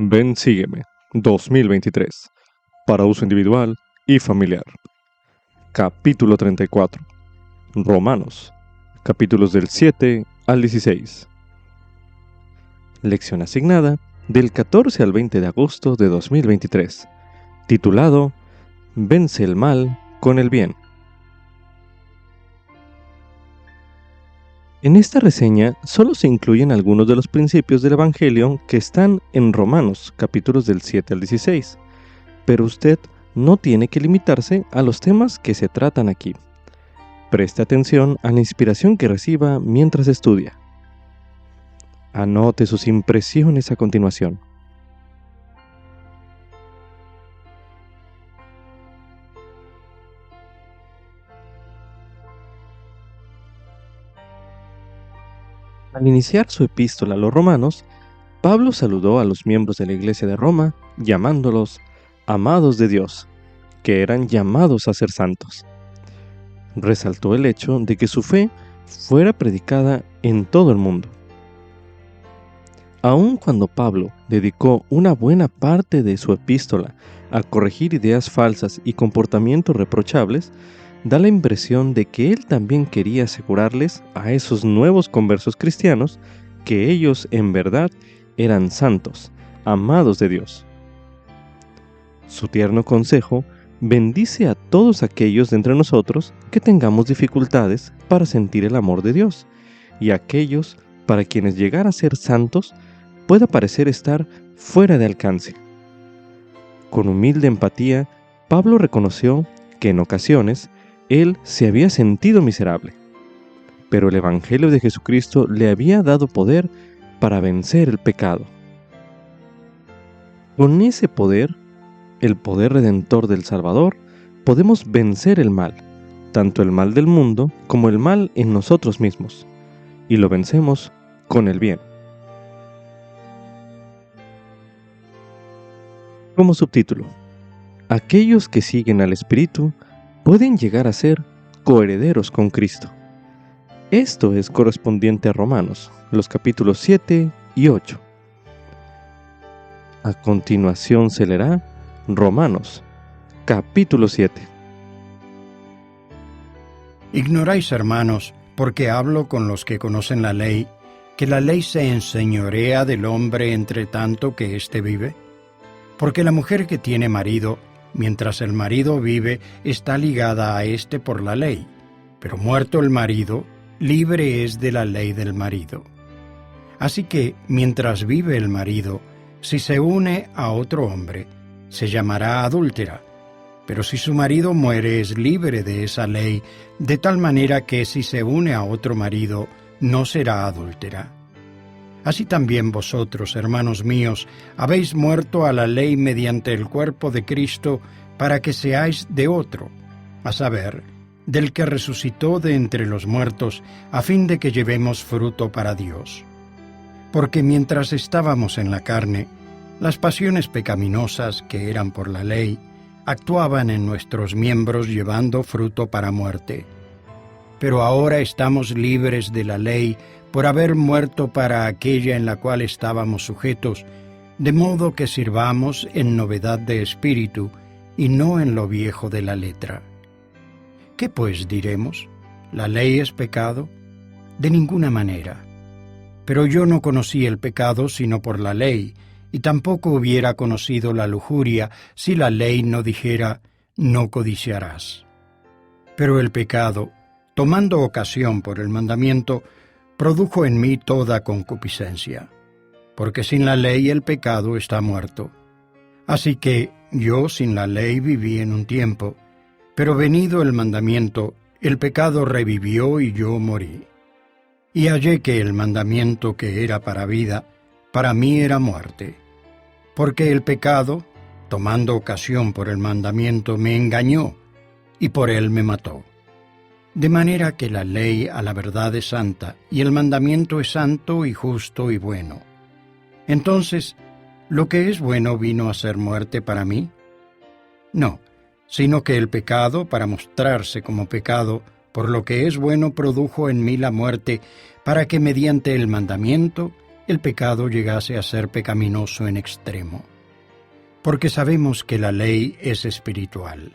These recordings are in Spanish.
Ven, sígueme 2023 para uso individual y familiar. Capítulo 34. Romanos. Capítulos del 7 al 16. Lección asignada del 14 al 20 de agosto de 2023. Titulado Vence el mal con el bien. En esta reseña solo se incluyen algunos de los principios del Evangelio que están en Romanos, capítulos del 7 al 16, pero usted no tiene que limitarse a los temas que se tratan aquí. Preste atención a la inspiración que reciba mientras estudia. Anote sus impresiones a continuación. Al iniciar su epístola a los romanos, Pablo saludó a los miembros de la iglesia de Roma, llamándolos amados de Dios, que eran llamados a ser santos. Resaltó el hecho de que su fe fuera predicada en todo el mundo. Aun cuando Pablo dedicó una buena parte de su epístola a corregir ideas falsas y comportamientos reprochables, da la impresión de que él también quería asegurarles a esos nuevos conversos cristianos que ellos en verdad eran santos, amados de Dios. Su tierno consejo bendice a todos aquellos de entre nosotros que tengamos dificultades para sentir el amor de Dios, y a aquellos para quienes llegar a ser santos pueda parecer estar fuera de alcance. Con humilde empatía, Pablo reconoció que en ocasiones él se había sentido miserable, pero el Evangelio de Jesucristo le había dado poder para vencer el pecado. Con ese poder, el poder redentor del Salvador, podemos vencer el mal, tanto el mal del mundo como el mal en nosotros mismos, y lo vencemos con el bien. Como subtítulo, aquellos que siguen al Espíritu pueden llegar a ser coherederos con Cristo. Esto es correspondiente a Romanos, los capítulos 7 y 8. A continuación se leerá Romanos, capítulo 7. Ignoráis, hermanos, porque hablo con los que conocen la ley, que la ley se enseñorea del hombre entre tanto que éste vive. Porque la mujer que tiene marido, mientras el marido vive, está ligada a éste por la ley, pero muerto el marido, libre es de la ley del marido. Así que, mientras vive el marido, si se une a otro hombre, se llamará adúltera, pero si su marido muere es libre de esa ley, de tal manera que si se une a otro marido, no será adúltera. Así también vosotros, hermanos míos, habéis muerto a la ley mediante el cuerpo de Cristo para que seáis de otro, a saber, del que resucitó de entre los muertos, a fin de que llevemos fruto para Dios. Porque mientras estábamos en la carne, las pasiones pecaminosas que eran por la ley actuaban en nuestros miembros llevando fruto para muerte. Pero ahora estamos libres de la ley por haber muerto para aquella en la cual estábamos sujetos, de modo que sirvamos en novedad de espíritu y no en lo viejo de la letra. ¿Qué pues diremos? ¿La ley es pecado? De ninguna manera. Pero yo no conocí el pecado sino por la ley, y tampoco hubiera conocido la lujuria si la ley no dijera, no codiciarás. Pero el pecado, tomando ocasión por el mandamiento, produjo en mí toda concupiscencia, porque sin la ley el pecado está muerto. Así que yo sin la ley viví en un tiempo, pero venido el mandamiento, el pecado revivió y yo morí. Y hallé que el mandamiento que era para vida, para mí era muerte, porque el pecado, tomando ocasión por el mandamiento, me engañó, y por él me mató. De manera que la ley a la verdad es santa, y el mandamiento es santo y justo y bueno. Entonces, ¿lo que es bueno vino a ser muerte para mí? No, sino que el pecado, para mostrarse como pecado, por lo que es bueno produjo en mí la muerte, para que mediante el mandamiento el pecado llegase a ser pecaminoso en extremo. Porque sabemos que la ley es espiritual,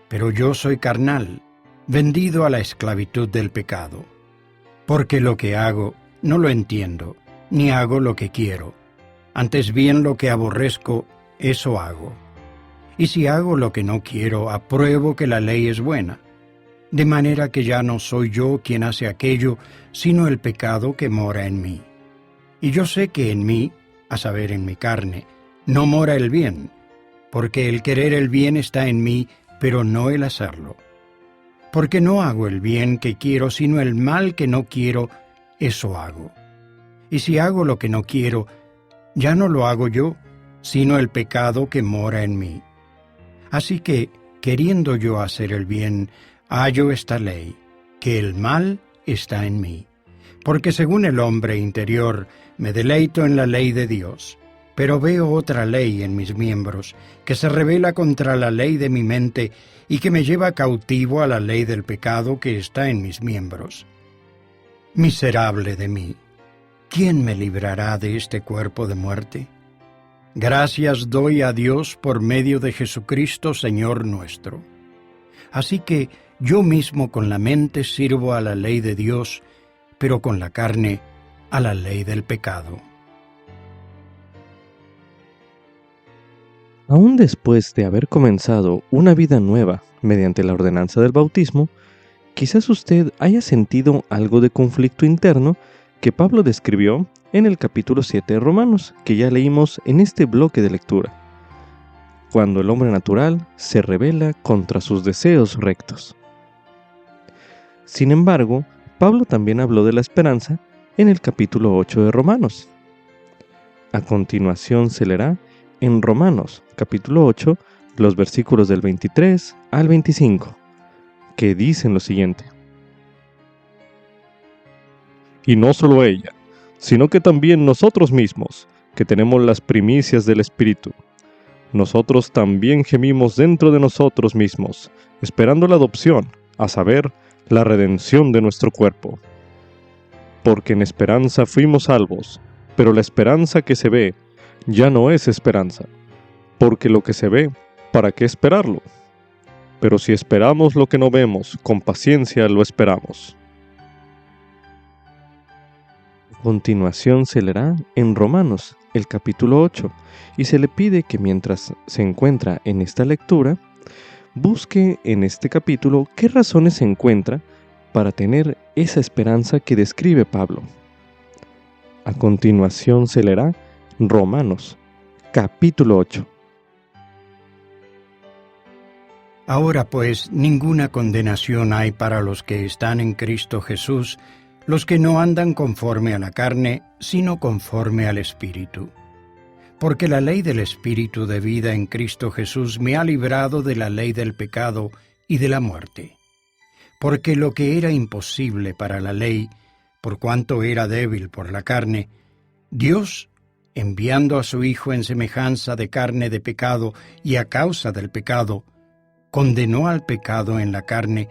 pero yo soy carnal, vendido a la esclavitud del pecado. Porque lo que hago no lo entiendo, ni hago lo que quiero. Antes bien lo que aborrezco, eso hago. Y si hago lo que no quiero, apruebo que la ley es buena. De manera que ya no soy yo quien hace aquello, sino el pecado que mora en mí. Y yo sé que en mí, a saber, en mi carne, no mora el bien, porque el querer el bien está en mí, pero no el hacerlo. Porque no hago el bien que quiero, sino el mal que no quiero, eso hago. Y si hago lo que no quiero, ya no lo hago yo, sino el pecado que mora en mí. Así que, queriendo yo hacer el bien, hallo esta ley, que el mal está en mí. Porque según el hombre interior, me deleito en la ley de Dios, pero veo otra ley en mis miembros, que se rebela contra la ley de mi mente y que me lleva cautivo a la ley del pecado que está en mis miembros. Miserable de mí, ¿quién me librará de este cuerpo de muerte? Gracias doy a Dios por medio de Jesucristo, Señor nuestro. Así que yo mismo con la mente sirvo a la ley de Dios, pero con la carne a la ley del pecado. Aún después de haber comenzado una vida nueva mediante la ordenanza del bautismo, quizás usted haya sentido algo de conflicto interno que Pablo describió en el capítulo 7 de Romanos, que ya leímos en este bloque de lectura, cuando el hombre natural se rebela contra sus deseos rectos. Sin embargo, Pablo también habló de la esperanza en el capítulo 8 de Romanos. A continuación se leerá en Romanos, capítulo 8, los versículos del 23 al 25, que dicen lo siguiente. Y no solo ella, sino que también nosotros mismos, que tenemos las primicias del Espíritu. Nosotros también gemimos dentro de nosotros mismos, esperando la adopción, a saber, la redención de nuestro cuerpo. Porque en esperanza fuimos salvos, pero la esperanza que se ve ya no es esperanza, porque lo que se ve, ¿para qué esperarlo? Pero si esperamos lo que no vemos, con paciencia lo esperamos. A continuación se leerá en Romanos, el capítulo 8, y se le pide que mientras se encuentra en esta lectura, busque en este capítulo qué razones se encuentra para tener esa esperanza que describe Pablo. A continuación se leerá Romanos, capítulo 8. Ahora pues, ninguna condenación hay para los que están en Cristo Jesús, los que no andan conforme a la carne, sino conforme al Espíritu. Porque la ley del Espíritu de vida en Cristo Jesús me ha librado de la ley del pecado y de la muerte. Porque lo que era imposible para la ley, por cuanto era débil por la carne, Dios, enviando a su Hijo en semejanza de carne de pecado y a causa del pecado, condenó al pecado en la carne,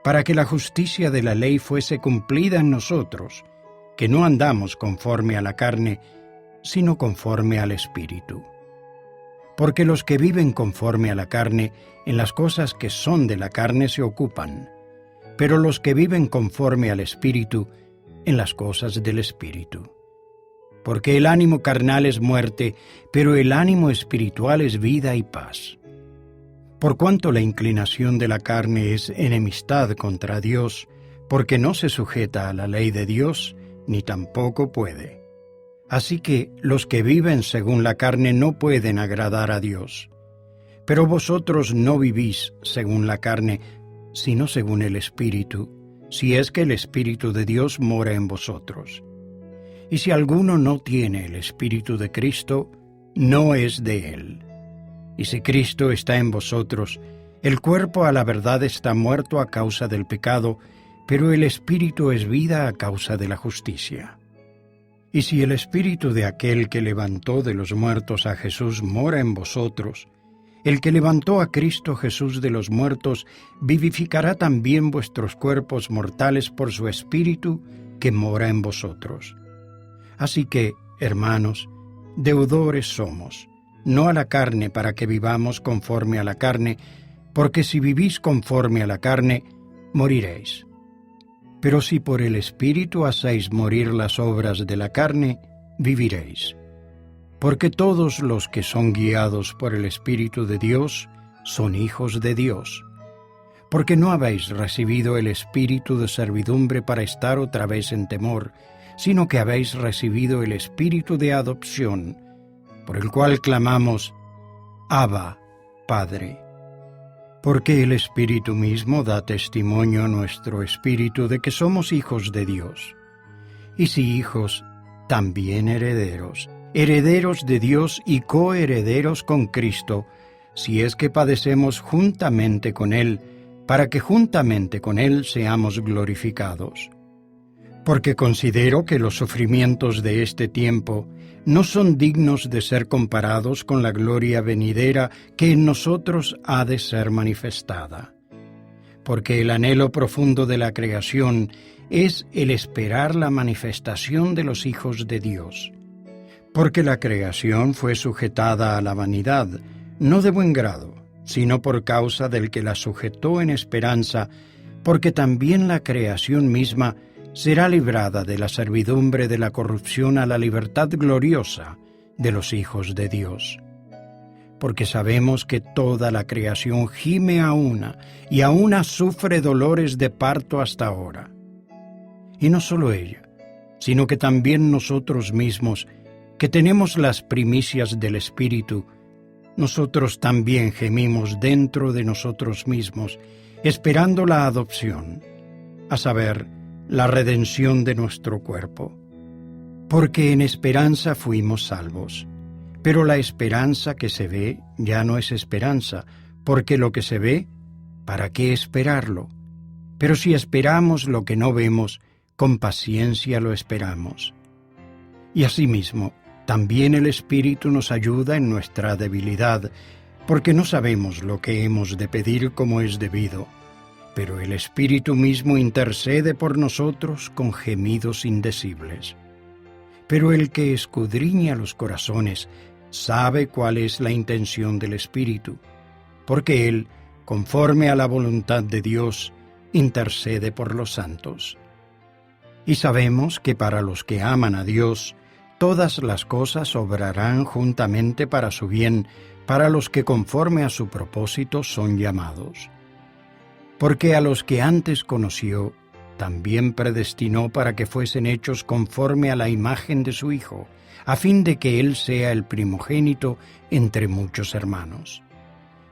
para que la justicia de la ley fuese cumplida en nosotros, que no andamos conforme a la carne, sino conforme al Espíritu. Porque los que viven conforme a la carne, en las cosas que son de la carne se ocupan, pero los que viven conforme al Espíritu, en las cosas del Espíritu. Porque el ánimo carnal es muerte, pero el ánimo espiritual es vida y paz. Por cuanto la inclinación de la carne es enemistad contra Dios, porque no se sujeta a la ley de Dios, ni tampoco puede. Así que los que viven según la carne no pueden agradar a Dios. Pero vosotros no vivís según la carne, sino según el Espíritu, si es que el Espíritu de Dios mora en vosotros. Y si alguno no tiene el Espíritu de Cristo, no es de él. Y si Cristo está en vosotros, el cuerpo a la verdad está muerto a causa del pecado, pero el Espíritu es vida a causa de la justicia. Y si el Espíritu de aquel que levantó de los muertos a Jesús mora en vosotros, el que levantó a Cristo Jesús de los muertos vivificará también vuestros cuerpos mortales por su Espíritu que mora en vosotros. Así que hermanos, deudores somos, no a la carne para que vivamos conforme a la carne, porque si vivís conforme a la carne, moriréis. Pero si por el Espíritu hacéis morir las obras de la carne, viviréis. Porque todos los que son guiados por el Espíritu de Dios son hijos de Dios. Porque no habéis recibido el espíritu de servidumbre para estar otra vez en temor, sino que habéis recibido el espíritu de adopción, por el cual clamamos, Abba, Padre. Porque el Espíritu mismo da testimonio a nuestro espíritu de que somos hijos de Dios. Y si hijos, también herederos, herederos de Dios y coherederos con Cristo, si es que padecemos juntamente con Él, para que juntamente con Él seamos glorificados. Porque considero que los sufrimientos de este tiempo no son dignos de ser comparados con la gloria venidera que en nosotros ha de ser manifestada. Porque el anhelo profundo de la creación es el esperar la manifestación de los hijos de Dios. Porque la creación fue sujetada a la vanidad, no de buen grado, sino por causa del que la sujetó en esperanza, porque también la creación misma será librada de la servidumbre de la corrupción a la libertad gloriosa de los hijos de Dios. Porque sabemos que toda la creación gime a una, y a una sufre dolores de parto hasta ahora. Y no solo ella, sino que también nosotros mismos, que tenemos las primicias del Espíritu, nosotros también gemimos dentro de nosotros mismos, esperando la adopción, a saber, la redención de nuestro cuerpo. Porque en esperanza fuimos salvos. Pero la esperanza que se ve ya no es esperanza, porque lo que se ve, ¿para qué esperarlo? Pero si esperamos lo que no vemos, con paciencia lo esperamos. Y asimismo, también el Espíritu nos ayuda en nuestra debilidad, porque no sabemos lo que hemos de pedir como es debido, pero el Espíritu mismo intercede por nosotros con gemidos indecibles. Pero el que escudriña los corazones sabe cuál es la intención del Espíritu, porque Él, conforme a la voluntad de Dios, intercede por los santos. Y sabemos que para los que aman a Dios, todas las cosas obrarán juntamente para su bien, para los que conforme a su propósito son llamados. Porque a los que antes conoció, también predestinó para que fuesen hechos conforme a la imagen de su Hijo, a fin de que Él sea el primogénito entre muchos hermanos.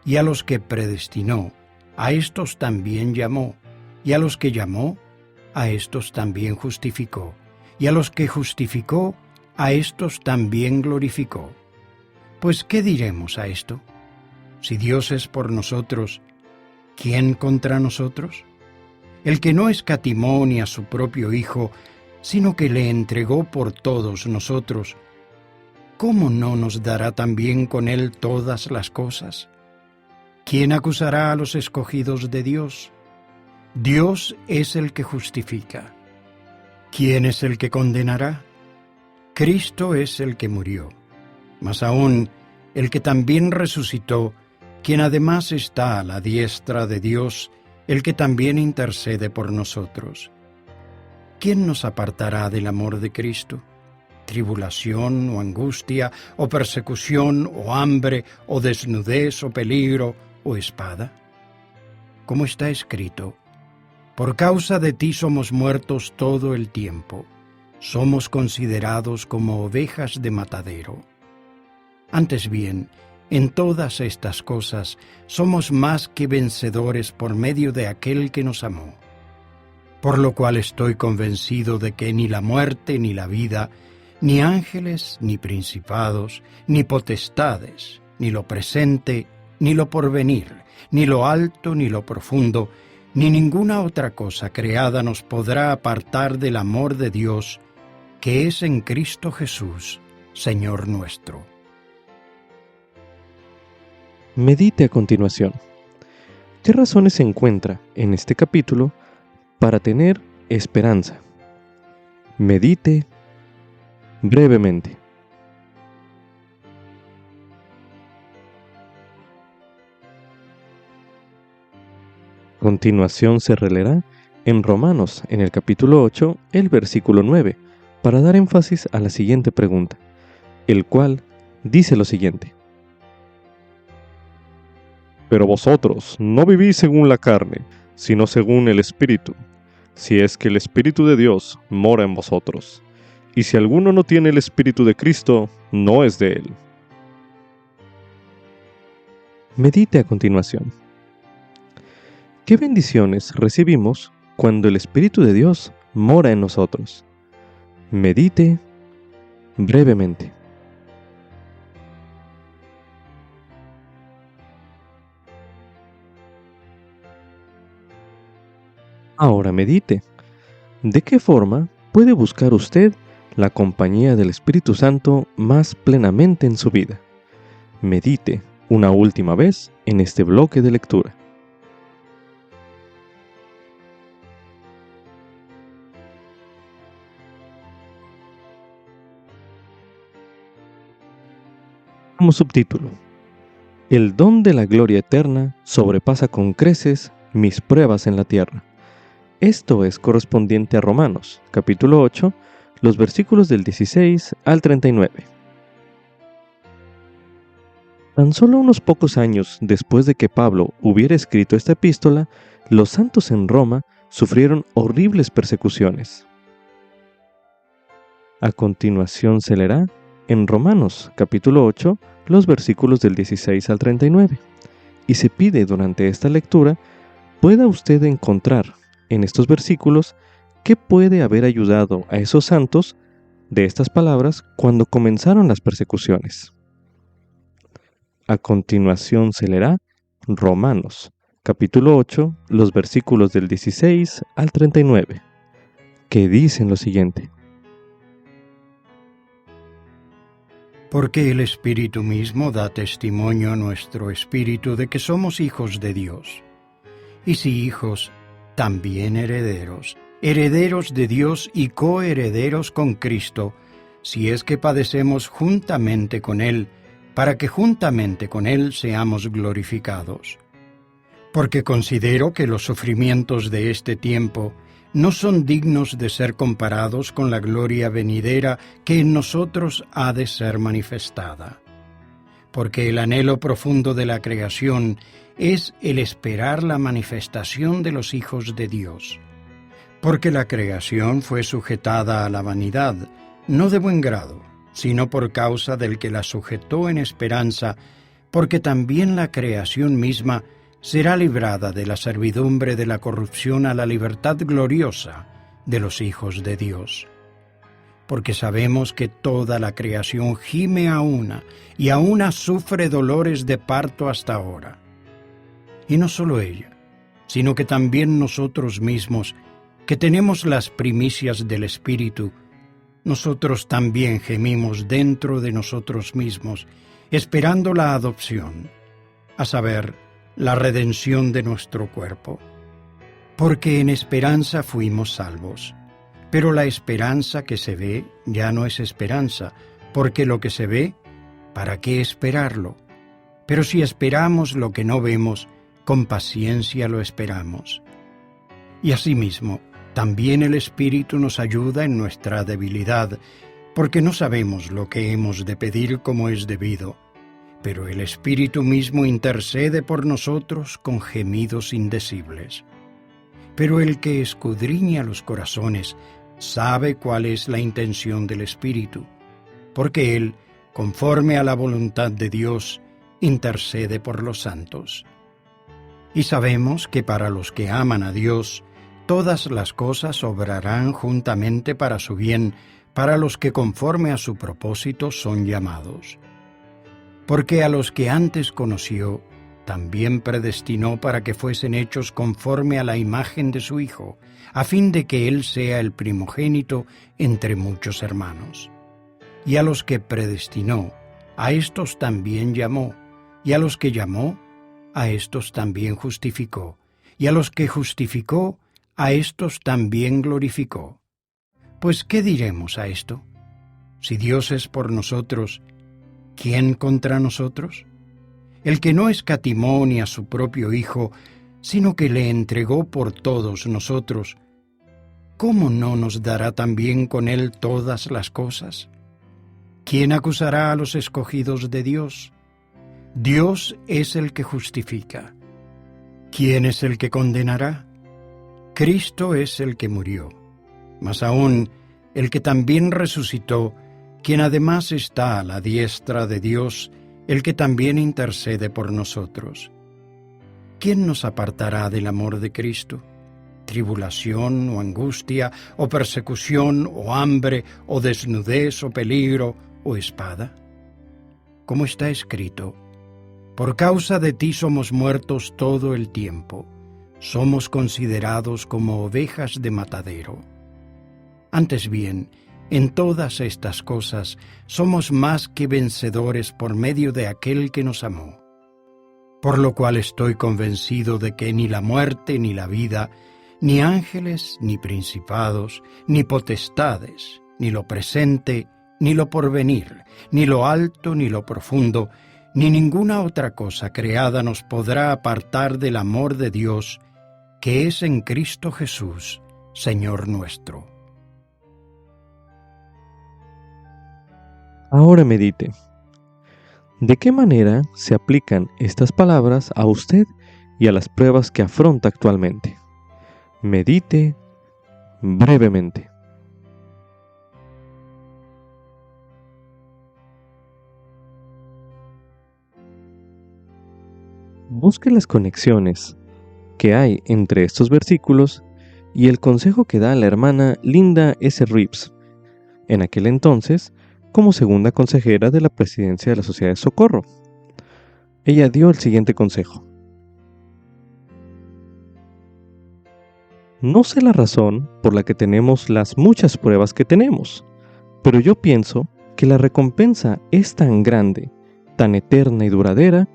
Y a los que predestinó, a éstos también llamó, y a los que llamó, a éstos también justificó, y a los que justificó, a éstos también glorificó. Pues, ¿qué diremos a esto? Si Dios es por nosotros, ¿quién contra nosotros? El que no escatimó ni a su propio Hijo, sino que le entregó por todos nosotros, ¿cómo no nos dará también con Él todas las cosas? ¿Quién acusará a los escogidos de Dios? Dios es el que justifica. ¿Quién es el que condenará? Cristo es el que murió, mas aún el que también resucitó, quien además está a la diestra de Dios, el que también intercede por nosotros. ¿Quién nos apartará del amor de Cristo? ¿Tribulación o angustia, o persecución, o hambre, o desnudez, o peligro, o espada? Como está escrito, por causa de ti somos muertos todo el tiempo. Somos considerados como ovejas de matadero. Antes bien, en todas estas cosas somos más que vencedores por medio de aquel que nos amó. Por lo cual estoy convencido de que ni la muerte ni la vida, ni ángeles, ni principados, ni potestades, ni lo presente, ni lo porvenir, ni lo alto, ni lo profundo, ni ninguna otra cosa creada nos podrá apartar del amor de Dios, que es en Cristo Jesús, Señor nuestro. Medite a continuación. ¿Qué razones se encuentra en este capítulo para tener esperanza? Medite brevemente. continuación se releerá en Romanos, en el capítulo 8, el versículo 9, para dar énfasis a la siguiente pregunta, el cual dice lo siguiente: Pero vosotros no vivís según la carne, sino según el Espíritu, si es que el Espíritu de Dios mora en vosotros. Y si alguno no tiene el Espíritu de Cristo, no es de él. Medite a continuación. ¿Qué bendiciones recibimos cuando el Espíritu de Dios mora en nosotros? Medite brevemente. Ahora medite. ¿De qué forma puede buscar usted la compañía del Espíritu Santo más plenamente en su vida? Medite una última vez en este bloque de lectura. Como subtítulo: El don de la gloria eterna sobrepasa con creces mis pruebas en la tierra. Esto es correspondiente a Romanos, capítulo 8, los versículos del 16 al 39. Tan solo unos pocos años después de que Pablo hubiera escrito esta epístola, los santos en Roma sufrieron horribles persecuciones. A continuación se leerá en Romanos, capítulo 8, los versículos del 16 al 39, y se pide durante esta lectura pueda usted encontrar en estos versículos qué puede haber ayudado a esos santos de estas palabras cuando comenzaron las persecuciones. A continuación se leerá Romanos, capítulo 8, los versículos del 16 al 39, que dicen lo siguiente: Porque el Espíritu mismo da testimonio a nuestro espíritu de que somos hijos de Dios. Y si hijos, también herederos, herederos de Dios y coherederos con Cristo, si es que padecemos juntamente con Él, para que juntamente con Él seamos glorificados. Porque considero que los sufrimientos de este tiempo no son dignos de ser comparados con la gloria venidera que en nosotros ha de ser manifestada. Porque el anhelo profundo de la creación es el esperar la manifestación de los hijos de Dios. Porque la creación fue sujetada a la vanidad, no de buen grado, sino por causa del que la sujetó en esperanza, porque también la creación misma será librada de la servidumbre de la corrupción a la libertad gloriosa de los hijos de Dios. Porque sabemos que toda la creación gime a una, y a una sufre dolores de parto hasta ahora. Y no solo ella, sino que también nosotros mismos, que tenemos las primicias del Espíritu, nosotros también gemimos dentro de nosotros mismos, esperando la adopción, a saber, la redención de nuestro cuerpo. Porque en esperanza fuimos salvos. Pero la esperanza que se ve ya no es esperanza, porque lo que se ve, ¿para qué esperarlo? Pero si esperamos lo que no vemos, con paciencia lo esperamos. Y asimismo, también el Espíritu nos ayuda en nuestra debilidad, porque no sabemos lo que hemos de pedir como es debido, pero el Espíritu mismo intercede por nosotros con gemidos indecibles. Pero el que escudriña los corazones sabe cuál es la intención del Espíritu, porque Él, conforme a la voluntad de Dios, intercede por los santos. Y sabemos que para los que aman a Dios, todas las cosas obrarán juntamente para su bien, para los que conforme a su propósito son llamados. Porque a los que antes conoció, también predestinó para que fuesen hechos conforme a la imagen de su Hijo, a fin de que Él sea el primogénito entre muchos hermanos. Y a los que predestinó, a éstos también llamó, y a los que llamó, a éstos también justificó, y a los que justificó, a éstos también glorificó. Pues, ¿qué diremos a esto? Si Dios es por nosotros, ¿quién contra nosotros? El que no escatimó ni a su propio Hijo, sino que le entregó por todos nosotros, ¿cómo no nos dará también con él todas las cosas? ¿Quién acusará a los escogidos de Dios? Dios es el que justifica. ¿Quién es el que condenará? Cristo es el que murió, mas aún el que también resucitó, quien además está a la diestra de Dios, el que también intercede por nosotros. ¿Quién nos apartará del amor de Cristo? ¿Tribulación o angustia, o persecución, o hambre, o desnudez, o peligro, o espada? Como está escrito, por causa de ti somos muertos todo el tiempo, somos considerados como ovejas de matadero. Antes bien, en todas estas cosas somos más que vencedores por medio de aquel que nos amó. Por lo cual estoy convencido de que ni la muerte ni la vida, ni ángeles, ni principados, ni potestades, ni lo presente, ni lo porvenir, ni lo alto, ni lo profundo, ni ninguna otra cosa creada nos podrá apartar del amor de Dios, que es en Cristo Jesús, Señor nuestro. Ahora medite. ¿De qué manera se aplican estas palabras a usted y a las pruebas que afronta actualmente? Medite brevemente. Busque las conexiones que hay entre estos versículos y el consejo que da la hermana Linda S. Reeves, en aquel entonces como segunda consejera de la presidencia de la Sociedad de Socorro. Ella dio el siguiente consejo. No sé la razón por la que tenemos las muchas pruebas que tenemos, pero yo pienso que la recompensa es tan grande, tan eterna y duradera,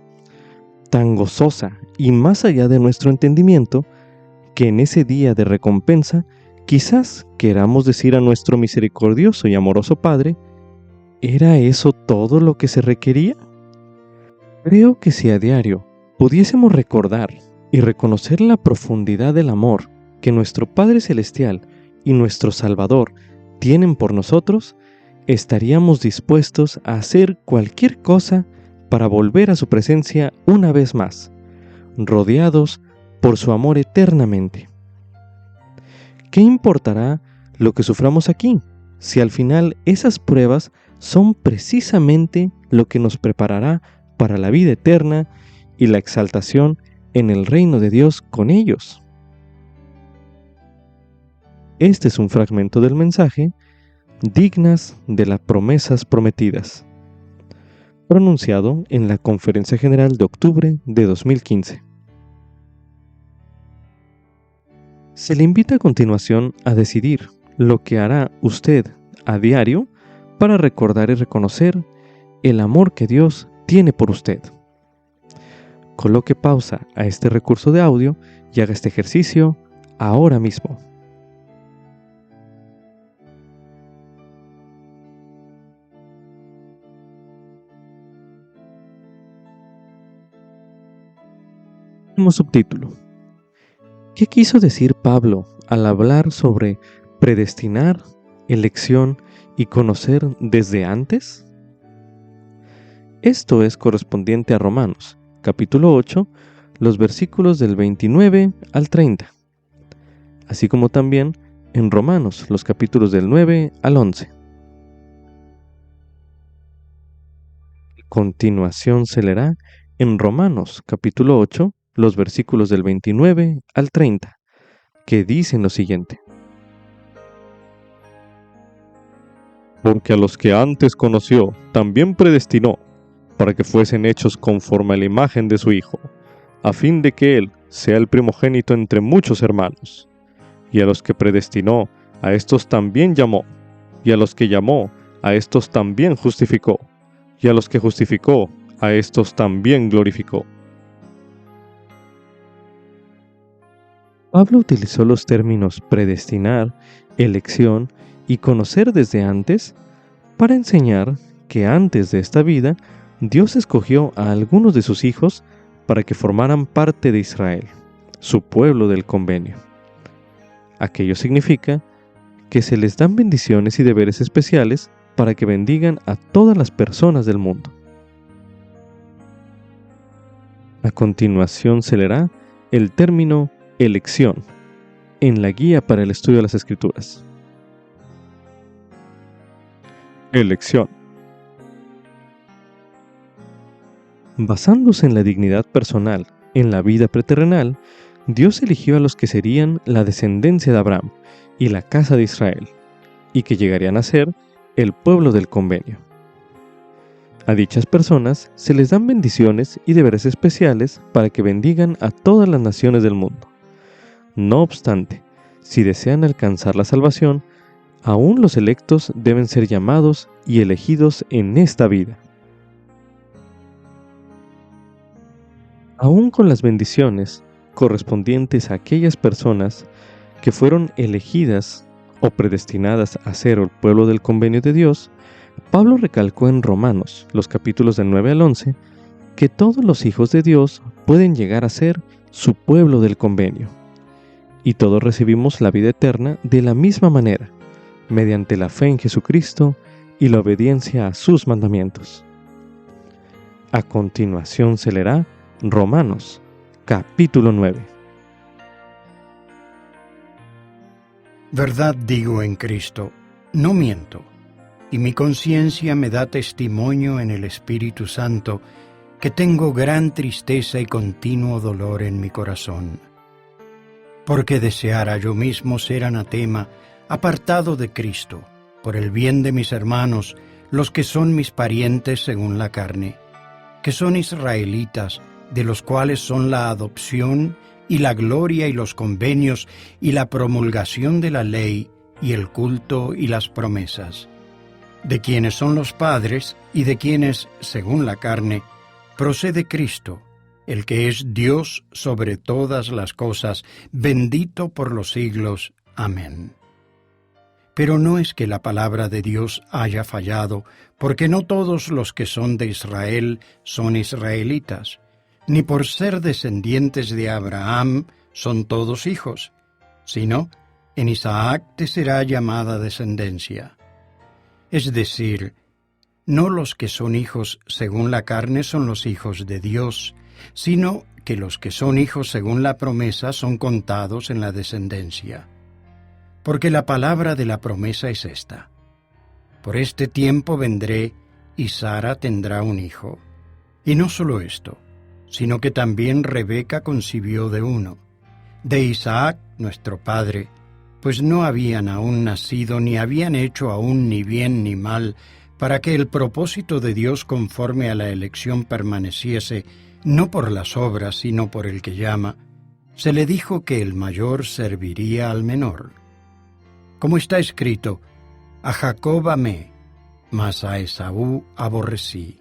tan gozosa y más allá de nuestro entendimiento, que en ese día de recompensa quizás queramos decir a nuestro misericordioso y amoroso Padre, ¿era eso todo lo que se requería? Creo que si a diario pudiésemos recordar y reconocer la profundidad del amor que nuestro Padre Celestial y nuestro Salvador tienen por nosotros, estaríamos dispuestos a hacer cualquier cosa para volver a su presencia una vez más, rodeados por su amor eternamente. ¿Qué importará lo que suframos aquí, si al final esas pruebas son precisamente lo que nos preparará para la vida eterna y la exaltación en el reino de Dios con ellos? Este es un fragmento del mensaje Dignas de las promesas prometidas, pronunciado en la Conferencia General de octubre de 2015. Se le invita a continuación a decidir lo que hará usted a diario para recordar y reconocer el amor que Dios tiene por usted. Coloque pausa a este recurso de audio y haga este ejercicio ahora mismo. Como subtítulo: ¿qué quiso decir Pablo al hablar sobre predestinar, elección y conocer desde antes? Esto es correspondiente a Romanos, capítulo 8, los versículos del 29 al 30, así como también en Romanos, los capítulos del 9 al 11. A continuación se leerá en Romanos, capítulo 8, los versículos del 29 al 30, que dicen lo siguiente: Porque a los que antes conoció, también predestinó, para que fuesen hechos conforme a la imagen de su Hijo, a fin de que Él sea el primogénito entre muchos hermanos. Y a los que predestinó, a estos también llamó, y a los que llamó, a estos también justificó, y a los que justificó, a estos también glorificó. Pablo utilizó los términos predestinar, elección y conocer desde antes para enseñar que antes de esta vida Dios escogió a algunos de sus hijos para que formaran parte de Israel, su pueblo del convenio. Aquello significa que se les dan bendiciones y deberes especiales para que bendigan a todas las personas del mundo. A continuación se leerá el término elección en la guía para el estudio de las Escrituras. Elección. Basándose en la dignidad personal en la vida preterrenal, Dios eligió a los que serían la descendencia de Abraham y la casa de Israel, y que llegarían a ser el pueblo del convenio. A dichas personas se les dan bendiciones y deberes especiales para que bendigan a todas las naciones del mundo. No obstante, si desean alcanzar la salvación, aún los electos deben ser llamados y elegidos en esta vida. Aún con las bendiciones correspondientes a aquellas personas que fueron elegidas o predestinadas a ser el pueblo del convenio de Dios, Pablo recalcó en Romanos, los capítulos del 9 al 11, que todos los hijos de Dios pueden llegar a ser su pueblo del convenio. Y todos recibimos la vida eterna de la misma manera, mediante la fe en Jesucristo y la obediencia a sus mandamientos. A continuación se leerá Romanos, capítulo 9. Verdad digo en Cristo, no miento, y mi conciencia me da testimonio en el Espíritu Santo que tengo gran tristeza y continuo dolor en mi corazón. Porque deseara yo mismo ser anatema, apartado de Cristo, por el bien de mis hermanos, los que son mis parientes según la carne, que son israelitas, de los cuales son la adopción y la gloria y los convenios y la promulgación de la ley y el culto y las promesas, de quienes son los padres y de quienes, según la carne, procede Cristo, el que es Dios sobre todas las cosas, bendito por los siglos. Amén. Pero no es que la palabra de Dios haya fallado, porque no todos los que son de Israel son israelitas, ni por ser descendientes de Abraham son todos hijos, sino en Isaac te será llamada descendencia. Es decir, no los que son hijos según la carne son los hijos de Dios, sino que los que son hijos según la promesa son contados en la descendencia. Porque la palabra de la promesa es esta: por este tiempo vendré y Sara tendrá un hijo. Y no solo esto, sino que también Rebeca concibió de uno, de Isaac nuestro padre, pues no habían aún nacido ni habían hecho aún ni bien ni mal, para que el propósito de Dios conforme a la elección permaneciese, no por las obras, sino por el que llama. Se le dijo que el mayor serviría al menor. Como está escrito, a Jacob amé, mas a Esaú aborrecí.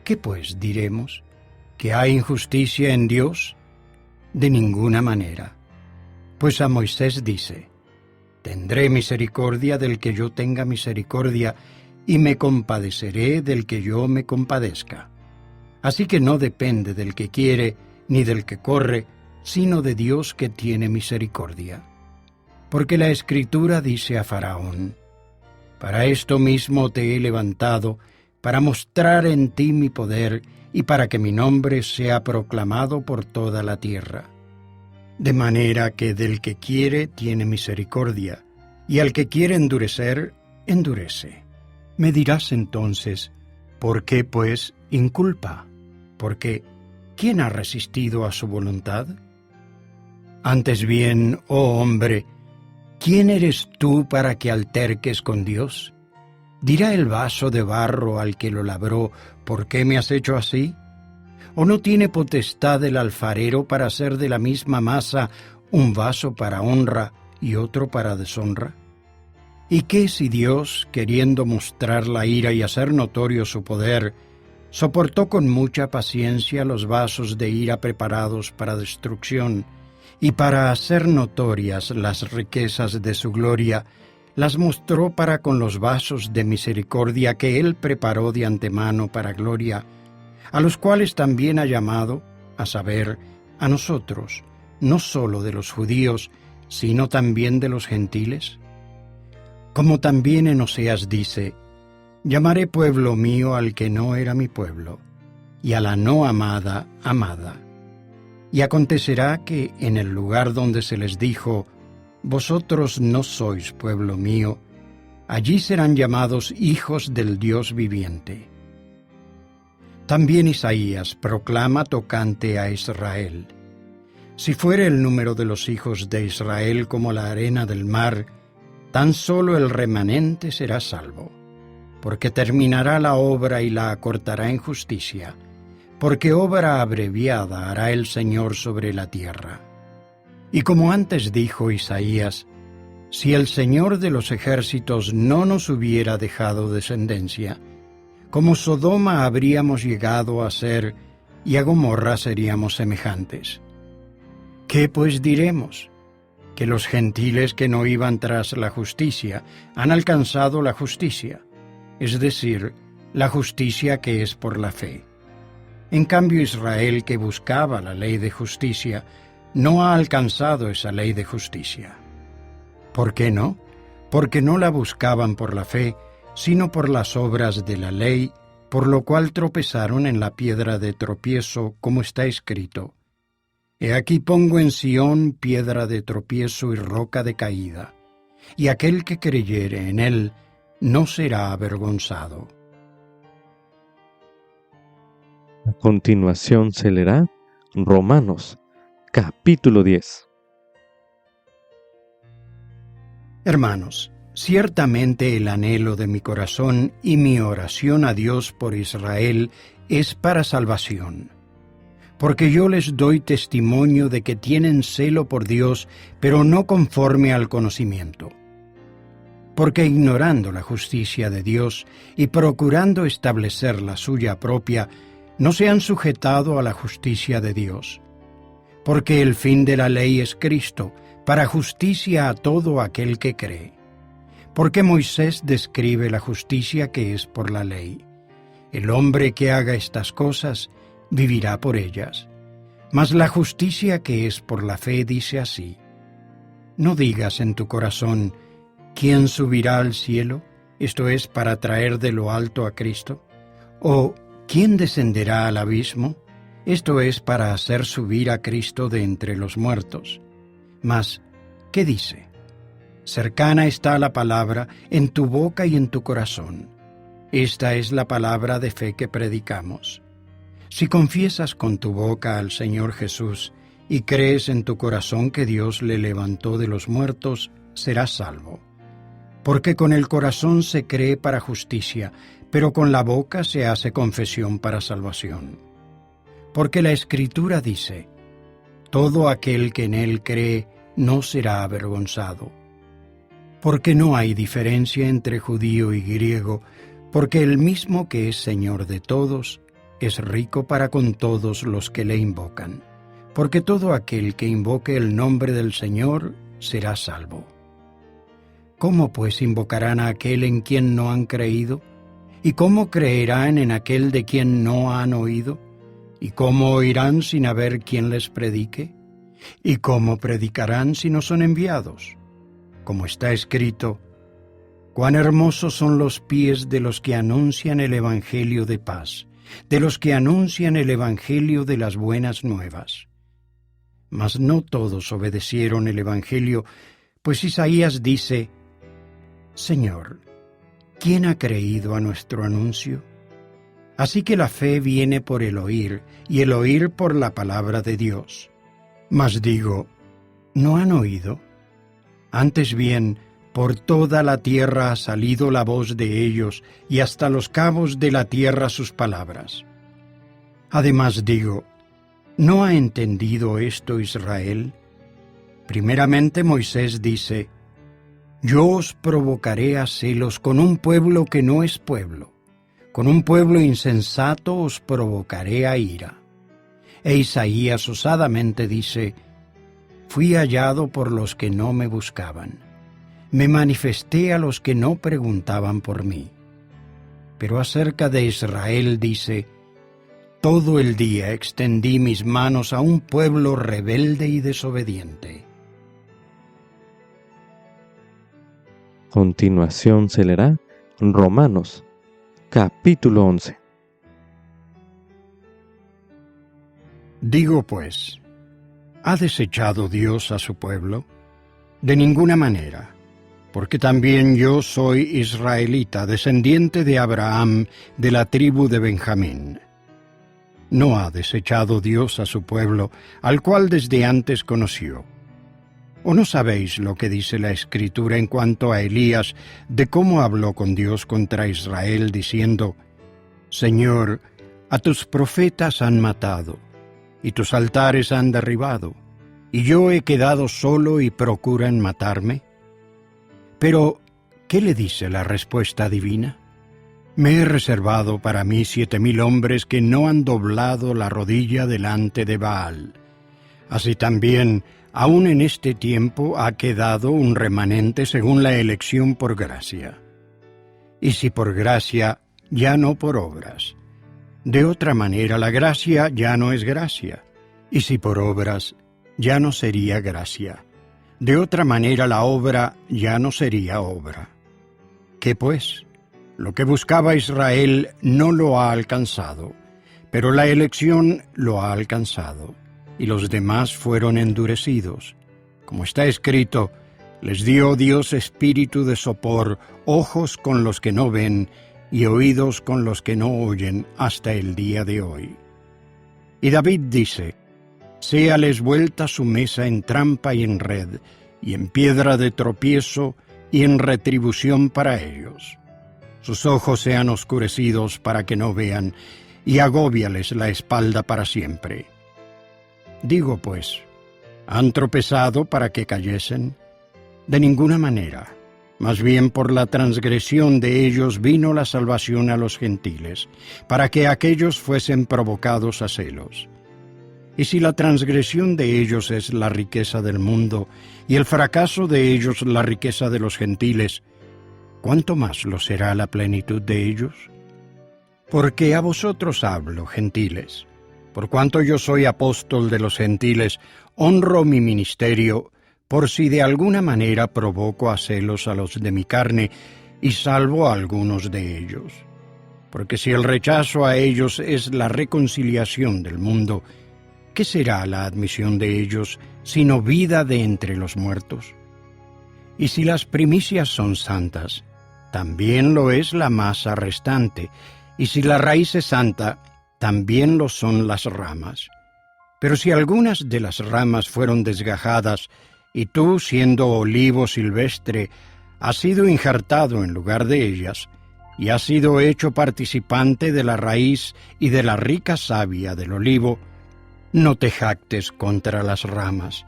¿Qué pues diremos? ¿Que hay injusticia en Dios? De ninguna manera. Pues a Moisés dice: tendré misericordia del que yo tenga misericordia, y me compadeceré del que yo me compadezca. Así que no depende del que quiere, ni del que corre, sino de Dios que tiene misericordia. Porque la Escritura dice a Faraón: para esto mismo te he levantado, para mostrar en ti mi poder, y para que mi nombre sea proclamado por toda la tierra. De manera que del que quiere tiene misericordia, y al que quiere endurecer, endurece. Me dirás entonces, ¿por qué pues inculpa? Porque ¿quién ha resistido a su voluntad? Antes bien, oh hombre, ¿quién eres tú para que alterques con Dios? ¿Dirá el vaso de barro al que lo labró: ¿por qué me has hecho así? ¿O no tiene potestad el alfarero para hacer de la misma masa un vaso para honra y otro para deshonra? ¿Y qué si Dios, queriendo mostrar la ira y hacer notorio su poder, soportó con mucha paciencia los vasos de ira preparados para destrucción, y para hacer notorias las riquezas de su gloria, las mostró para con los vasos de misericordia que Él preparó de antemano para gloria, a los cuales también ha llamado, a saber, a nosotros, no solo de los judíos, sino también de los gentiles? Como también en Oseas dice, llamaré pueblo mío al que no era mi pueblo, y a la no amada, amada. Y acontecerá que en el lugar donde se les dijo, vosotros no sois pueblo mío, allí serán llamados hijos del Dios viviente. También Isaías proclama tocante a Israel, si fuere el número de los hijos de Israel como la arena del mar, tan solo el remanente será salvo, porque terminará la obra y la acortará en justicia, porque obra abreviada hará el Señor sobre la tierra. Y como antes dijo Isaías, si el Señor de los ejércitos no nos hubiera dejado descendencia, como Sodoma habríamos llegado a ser, y a Gomorra seríamos semejantes. ¿Qué pues diremos? Que los gentiles que no iban tras la justicia han alcanzado la justicia, es decir, la justicia que es por la fe. En cambio, Israel, que buscaba la ley de justicia, no ha alcanzado esa ley de justicia. ¿Por qué no? Porque no la buscaban por la fe, sino por las obras de la ley, por lo cual tropezaron en la piedra de tropiezo, como está escrito. He aquí pongo en Sión piedra de tropiezo y roca de caída, y aquel que creyere en él no será avergonzado. A continuación se leerá Romanos, capítulo 10. Hermanos, ciertamente el anhelo de mi corazón y mi oración a Dios por Israel es para salvación. Porque yo les doy testimonio de que tienen celo por Dios, pero no conforme al conocimiento. Porque ignorando la justicia de Dios y procurando establecer la suya propia, no se han sujetado a la justicia de Dios. Porque el fin de la ley es Cristo, para justicia a todo aquel que cree. Porque Moisés describe la justicia que es por la ley. El hombre que haga estas cosas vivirá por ellas. Mas la justicia que es por la fe dice así: no digas en tu corazón, ¿quién subirá al cielo? Esto es, para traer de lo alto a Cristo. O, ¿quién descenderá al abismo? Esto es, para hacer subir a Cristo de entre los muertos. Mas, ¿qué dice? Cercana está la palabra en tu boca y en tu corazón. Esta es la palabra de fe que predicamos. Si confiesas con tu boca al Señor Jesús y crees en tu corazón que Dios le levantó de los muertos, serás salvo. Porque con el corazón se cree para justicia, pero con la boca se hace confesión para salvación. Porque la Escritura dice, todo aquel que en él cree no será avergonzado. Porque no hay diferencia entre judío y griego, porque el mismo que es Señor de todos, es rico para con todos los que le invocan, porque todo aquel que invoque el nombre del Señor será salvo. ¿Cómo pues invocarán a aquel en quien no han creído? ¿Y cómo creerán en aquel de quien no han oído? ¿Y cómo oirán sin haber quien les predique? ¿Y cómo predicarán si no son enviados? Como está escrito, cuán hermosos son los pies de los que anuncian el Evangelio de paz, de los que anuncian el Evangelio de las buenas nuevas. Mas no todos obedecieron el Evangelio, pues Isaías dice, Señor, ¿quién ha creído a nuestro anuncio? Así que la fe viene por el oír, y el oír por la palabra de Dios. Mas digo, ¿no han oído? Antes bien, por toda la tierra ha salido la voz de ellos, y hasta los cabos de la tierra sus palabras. Además digo, ¿no ha entendido esto Israel? Primeramente Moisés dice, yo os provocaré a celos con un pueblo que no es pueblo, con un pueblo insensato os provocaré a ira. E Isaías osadamente dice, fui hallado por los que no me buscaban. Me manifesté a los que no preguntaban por mí. Pero acerca de Israel dice, Todo el día extendí mis manos a un pueblo rebelde y desobediente. Continuación se leerá Romanos, capítulo 11. Digo pues, ¿ha desechado Dios a su pueblo? De ninguna manera, porque también yo soy israelita, descendiente de Abraham, de la tribu de Benjamín. No ha desechado Dios a su pueblo, al cual desde antes conoció. ¿O no sabéis lo que dice la Escritura en cuanto a Elías, de cómo habló con Dios contra Israel, diciendo: Señor, a tus profetas han matado, y tus altares han derribado, y yo he quedado solo y procuran matarme? Pero, ¿qué le dice la respuesta divina? Me he reservado para mí 7,000 hombres que no han doblado la rodilla delante de Baal. Así también, aún en este tiempo ha quedado un remanente según la elección por gracia. Y si por gracia, ya no por obras. De otra manera, la gracia ya no es gracia, y si por obras, ya no sería gracia. De otra manera, la obra ya no sería obra. ¿Qué pues? Lo que buscaba Israel no lo ha alcanzado, pero la elección lo ha alcanzado, y los demás fueron endurecidos. Como está escrito, les dio Dios espíritu de sopor, ojos con los que no ven, y oídos con los que no oyen hasta el día de hoy. Y David dice: séales vuelta su mesa en trampa y en red, y en piedra de tropiezo, y en retribución para ellos. Sus ojos sean oscurecidos para que no vean, y agóbiales la espalda para siempre. Digo pues, ¿han tropezado para que cayesen? De ninguna manera. Más bien por la transgresión de ellos vino la salvación a los gentiles, para que aquellos fuesen provocados a celos. Y si la transgresión de ellos es la riqueza del mundo, y el fracaso de ellos la riqueza de los gentiles, ¿cuánto más lo será la plenitud de ellos? Porque a vosotros hablo, gentiles. Por cuanto yo soy apóstol de los gentiles, honro mi ministerio, por si de alguna manera provoco a celos a los de mi carne, y salvo a algunos de ellos. Porque si el rechazo a ellos es la reconciliación del mundo, ¿qué será la admisión de ellos, sino vida de entre los muertos? Y si las primicias son santas, también lo es la masa restante, y si la raíz es santa, también lo son las ramas. Pero si algunas de las ramas fueron desgajadas, y tú, siendo olivo silvestre, has sido injertado en lugar de ellas, y has sido hecho participante de la raíz y de la rica savia del olivo, no te jactes contra las ramas.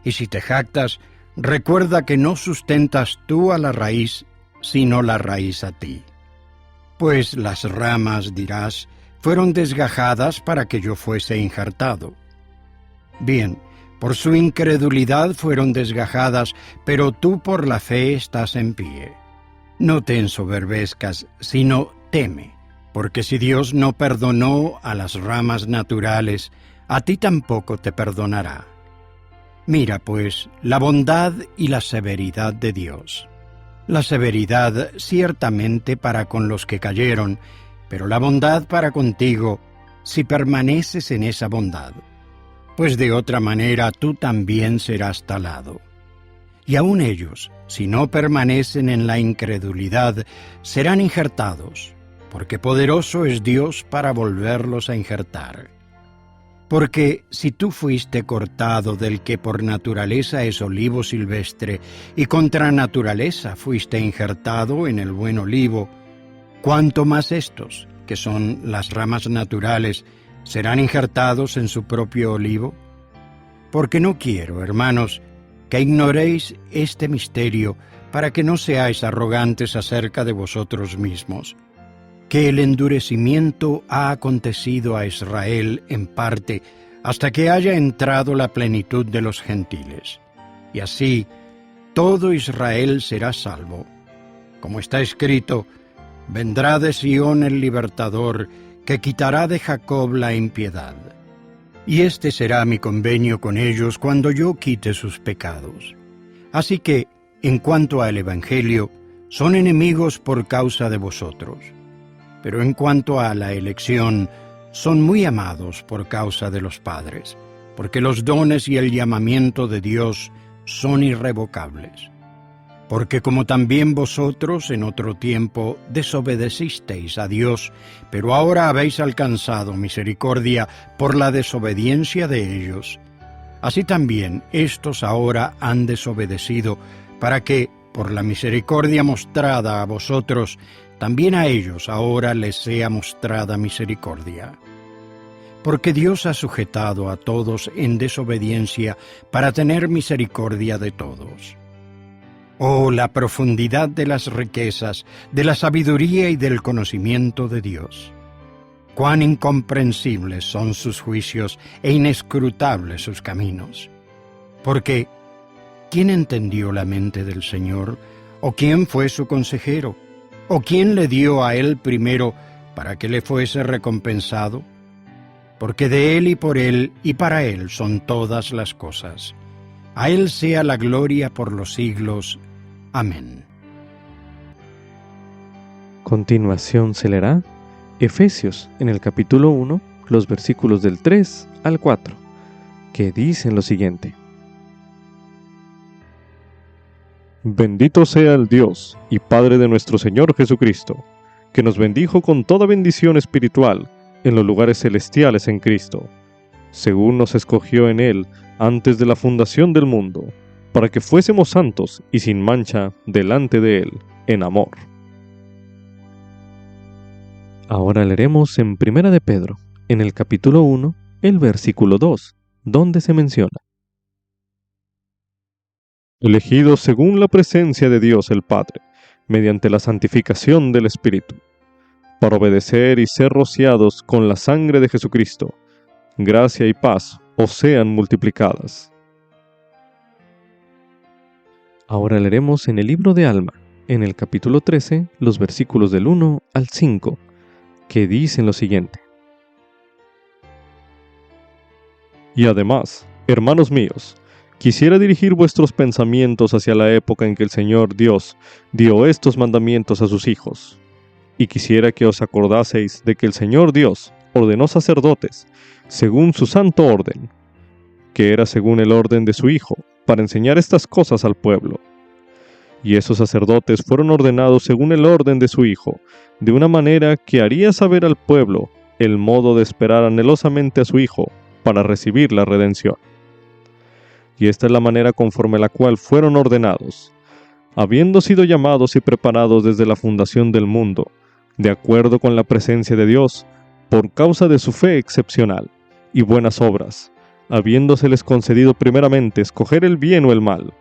Y si te jactas, recuerda que no sustentas tú a la raíz, sino la raíz a ti. Pues las ramas, dirás, fueron desgajadas para que yo fuese injertado. Bien, por su incredulidad fueron desgajadas, pero tú por la fe estás en pie. No te ensoberbezcas, sino teme, porque si Dios no perdonó a las ramas naturales, a ti tampoco te perdonará. Mira, pues, la bondad y la severidad de Dios. La severidad ciertamente para con los que cayeron, pero la bondad para contigo, si permaneces en esa bondad. Pues de otra manera tú también serás talado. Y aun ellos, si no permanecen en la incredulidad, serán injertados, porque poderoso es Dios para volverlos a injertar. Porque si tú fuiste cortado del que por naturaleza es olivo silvestre, y contra naturaleza fuiste injertado en el buen olivo, ¿cuánto más estos, que son las ramas naturales, serán injertados en su propio olivo? Porque no quiero, hermanos, que ignoréis este misterio, para que no seáis arrogantes acerca de vosotros mismos, que el endurecimiento ha acontecido a Israel en parte, hasta que haya entrado la plenitud de los gentiles. Y así, todo Israel será salvo. Como está escrito, vendrá de Sión el libertador, que quitará de Jacob la impiedad. Y este será mi convenio con ellos cuando yo quite sus pecados. Así que, en cuanto al Evangelio, son enemigos por causa de vosotros. Pero en cuanto a la elección, son muy amados por causa de los padres, porque los dones y el llamamiento de Dios son irrevocables. Porque como también vosotros en otro tiempo desobedecisteis a Dios, pero ahora habéis alcanzado misericordia por la desobediencia de ellos, así también éstos ahora han desobedecido, para que, por la misericordia mostrada a vosotros, también a ellos ahora les sea mostrada misericordia. Porque Dios ha sujetado a todos en desobediencia para tener misericordia de todos. Oh, la profundidad de las riquezas, de la sabiduría y del conocimiento de Dios. Cuán incomprensibles son sus juicios e inescrutables sus caminos. Porque, ¿quién entendió la mente del Señor? ¿O quién fue su consejero? ¿O quién le dio a él primero para que le fuese recompensado? Porque de él y por él y para él son todas las cosas. A él sea la gloria por los siglos. Amén. Continuación se leerá Efesios en el capítulo 1, los versículos del 3 al 4, que dicen lo siguiente. Bendito sea el Dios y Padre de nuestro Señor Jesucristo, que nos bendijo con toda bendición espiritual en los lugares celestiales en Cristo, según nos escogió en Él antes de la fundación del mundo, para que fuésemos santos y sin mancha delante de Él, en amor. Ahora leeremos en Primera de Pedro, en el capítulo 1, el versículo 2, donde se menciona: elegidos según la presencia de Dios el Padre, mediante la santificación del Espíritu, para obedecer y ser rociados con la sangre de Jesucristo, gracia y paz os sean multiplicadas. Ahora leeremos en el libro de Alma, en el capítulo 13, los versículos del 1 al 5, que dicen lo siguiente. Y además, hermanos míos, quisiera dirigir vuestros pensamientos hacia la época en que el Señor Dios dio estos mandamientos a sus hijos. Y quisiera que os acordaseis de que el Señor Dios ordenó sacerdotes, según su santo orden, que era según el orden de su Hijo, para enseñar estas cosas al pueblo. Y esos sacerdotes fueron ordenados según el orden de su Hijo, de una manera que haría saber al pueblo el modo de esperar anhelosamente a su Hijo para recibir la redención. Y esta es la manera conforme a la cual fueron ordenados, habiendo sido llamados y preparados desde la fundación del mundo, de acuerdo con la presencia de Dios, por causa de su fe excepcional y buenas obras, habiéndoseles concedido primeramente escoger el bien o el mal,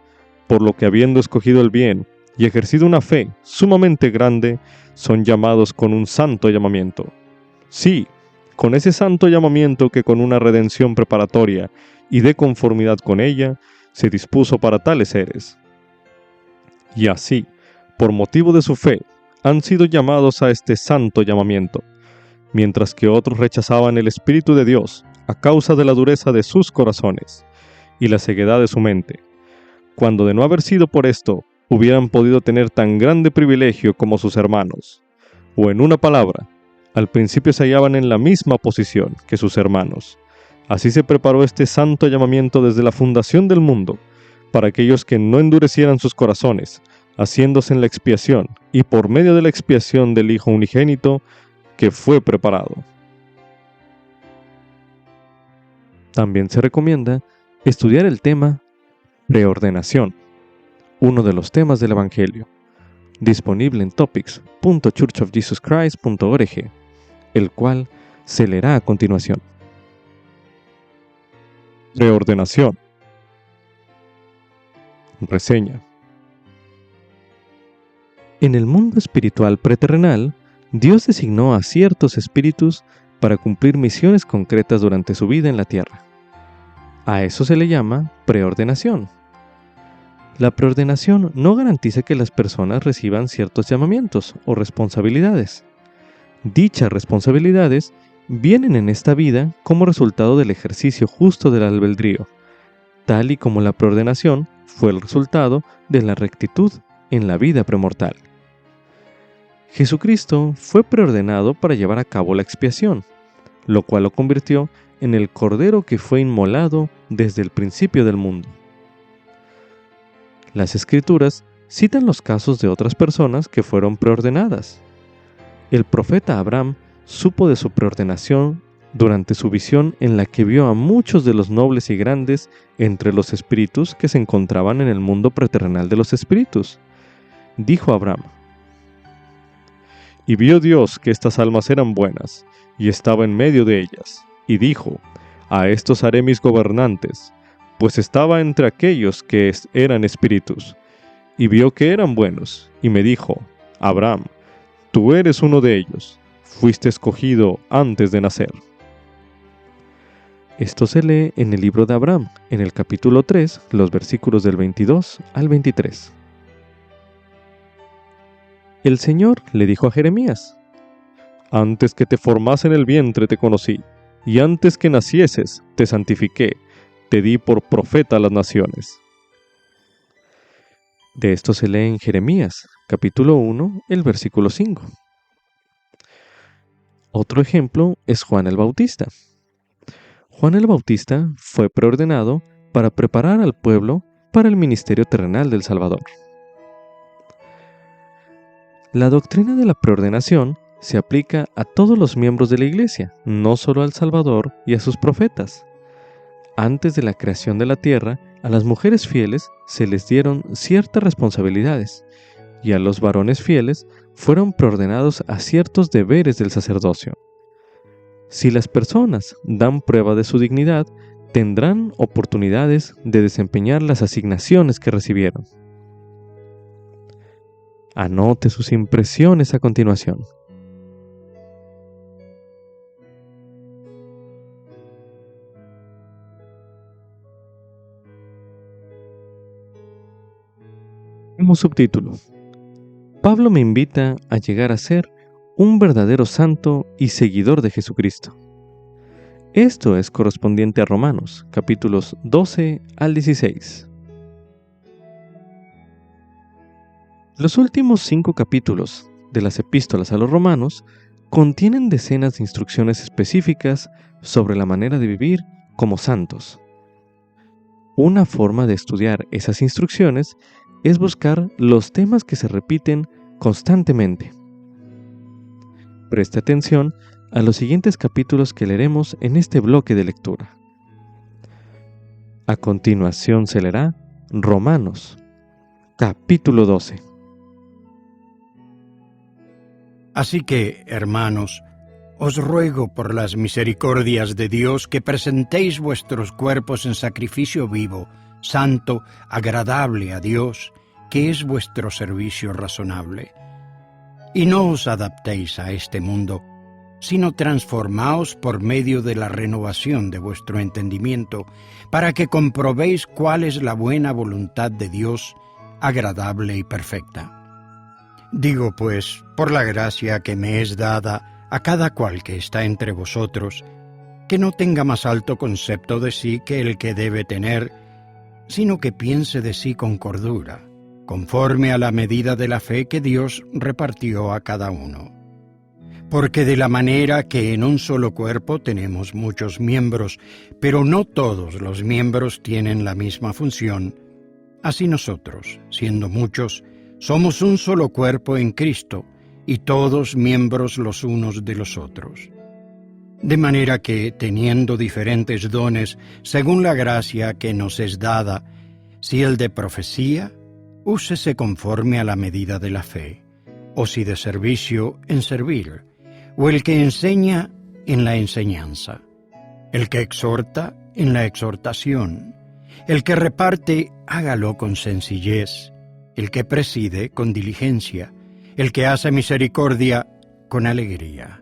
por lo que habiendo escogido el bien y ejercido una fe sumamente grande, son llamados con un santo llamamiento. Sí, con ese santo llamamiento que con una redención preparatoria y de conformidad con ella, se dispuso para tales seres. Y así, por motivo de su fe, han sido llamados a este santo llamamiento, mientras que otros rechazaban el Espíritu de Dios a causa de la dureza de sus corazones y la ceguedad de su mente, cuando de no haber sido por esto, hubieran podido tener tan grande privilegio como sus hermanos, o en una palabra, al principio se hallaban en la misma posición que sus hermanos. Así se preparó este santo llamamiento desde la fundación del mundo, para aquellos que no endurecieran sus corazones, haciéndose en la expiación, y por medio de la expiación del Hijo unigénito, que fue preparado. También se recomienda estudiar el tema preordenación, uno de los temas del Evangelio, disponible en topics.churchofjesuschrist.org, el cual se leerá a continuación. Preordenación. Reseña. En el mundo espiritual preterrenal, Dios designó a ciertos espíritus para cumplir misiones concretas durante su vida en la tierra. A eso se le llama preordenación. La preordenación no garantiza que las personas reciban ciertos llamamientos o responsabilidades. Dichas responsabilidades vienen en esta vida como resultado del ejercicio justo del albedrío, tal y como la preordenación fue el resultado de la rectitud en la vida premortal. Jesucristo fue preordenado para llevar a cabo la expiación, lo cual lo convirtió en el Cordero que fue inmolado desde el principio del mundo. Las Escrituras citan los casos de otras personas que fueron preordenadas. El profeta Abraham supo de su preordenación durante su visión en la que vio a muchos de los nobles y grandes entre los espíritus que se encontraban en el mundo preterrenal de los espíritus. Dijo Abraham: «Y vio Dios que estas almas eran buenas, y estaba en medio de ellas, y dijo: a estos haré mis gobernantes, pues estaba entre aquellos que eran espíritus. Y vio que eran buenos, y me dijo: Abraham, tú eres uno de ellos, fuiste escogido antes de nacer». Esto se lee en el libro de Abraham, en el capítulo 3, los versículos del 22 al 23. El Señor le dijo a Jeremías: «Antes que te formase en el vientre te conocí, y antes que nacieses te santifiqué, te di por profeta a las naciones». De esto se lee en Jeremías, capítulo 1, el versículo 5. Otro ejemplo es Juan el Bautista. Juan el Bautista fue preordenado para preparar al pueblo para el ministerio terrenal del Salvador. La doctrina de la preordenación se aplica a todos los miembros de la Iglesia, no solo al Salvador y a sus profetas. Antes de la creación de la tierra, a las mujeres fieles se les dieron ciertas responsabilidades, y a los varones fieles fueron preordenados a ciertos deberes del sacerdocio. Si las personas dan prueba de su dignidad, tendrán oportunidades de desempeñar las asignaciones que recibieron. Anote sus impresiones a continuación. Como subtítulo: Pablo me invita a llegar a ser un verdadero santo y seguidor de Jesucristo. Esto es correspondiente a Romanos, capítulos 12 al 16. Los últimos 5 capítulos de las epístolas a los romanos contienen decenas de instrucciones específicas sobre la manera de vivir como santos. Una forma de estudiar esas instrucciones es buscar los temas que se repiten constantemente. Preste atención a los siguientes capítulos que leeremos en este bloque de lectura. A continuación se leerá Romanos, capítulo 12. Así que, hermanos, os ruego por las misericordias de Dios que presentéis vuestros cuerpos en sacrificio vivo, santo, agradable a Dios, que es vuestro servicio razonable. Y no os adaptéis a este mundo, sino transformaos por medio de la renovación de vuestro entendimiento, para que comprobéis cuál es la buena voluntad de Dios, agradable y perfecta. Digo, pues, por la gracia que me es dada a cada cual que está entre vosotros, que no tenga más alto concepto de sí que el que debe tener, sino que piense de sí con cordura, conforme a la medida de la fe que Dios repartió a cada uno. Porque de la manera que en un solo cuerpo tenemos muchos miembros, pero no todos los miembros tienen la misma función, así nosotros, siendo muchos, somos un solo cuerpo en Cristo, y todos miembros los unos de los otros. De manera que, teniendo diferentes dones, según la gracia que nos es dada, si el de profecía, úsese conforme a la medida de la fe, o si de servicio, en servir, o el que enseña, en la enseñanza, el que exhorta, en la exhortación, el que reparte, hágalo con sencillez, el que preside, con diligencia, el que hace misericordia, con alegría.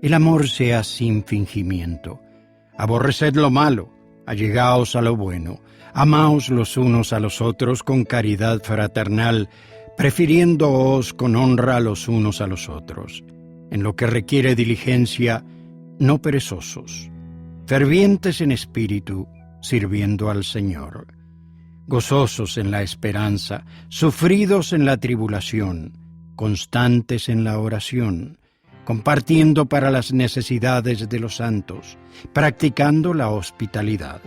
El amor sea sin fingimiento. Aborreced lo malo, allegaos a lo bueno, amaos los unos a los otros con caridad fraternal, prefiriéndoos con honra los unos a los otros. En lo que requiere diligencia, no perezosos, fervientes en espíritu, sirviendo al Señor, gozosos en la esperanza, sufridos en la tribulación, constantes en la oración, compartiendo para las necesidades de los santos, practicando la hospitalidad.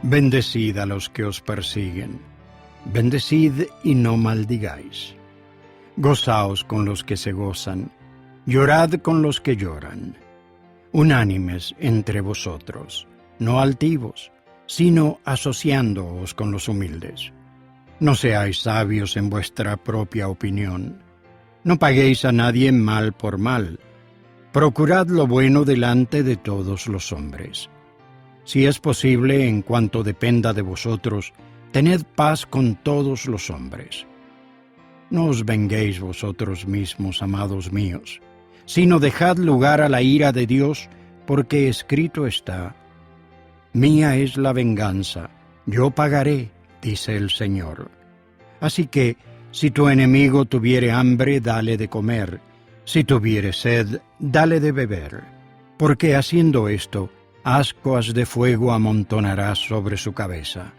Bendecid a los que os persiguen, bendecid y no maldigáis. Gozaos con los que se gozan, llorad con los que lloran. Unánimes entre vosotros, no altivos, sino asociándoos con los humildes. No seáis sabios en vuestra propia opinión. No paguéis a nadie mal por mal. Procurad lo bueno delante de todos los hombres. Si es posible, en cuanto dependa de vosotros, tened paz con todos los hombres. No os venguéis vosotros mismos, amados míos, sino dejad lugar a la ira de Dios, porque escrito está: Mía es la venganza, yo pagaré, dice el Señor. Así que, si tu enemigo tuviere hambre, dale de comer; si tuviere sed, dale de beber. Porque haciendo esto, ascuas de fuego amontonarás sobre su cabeza.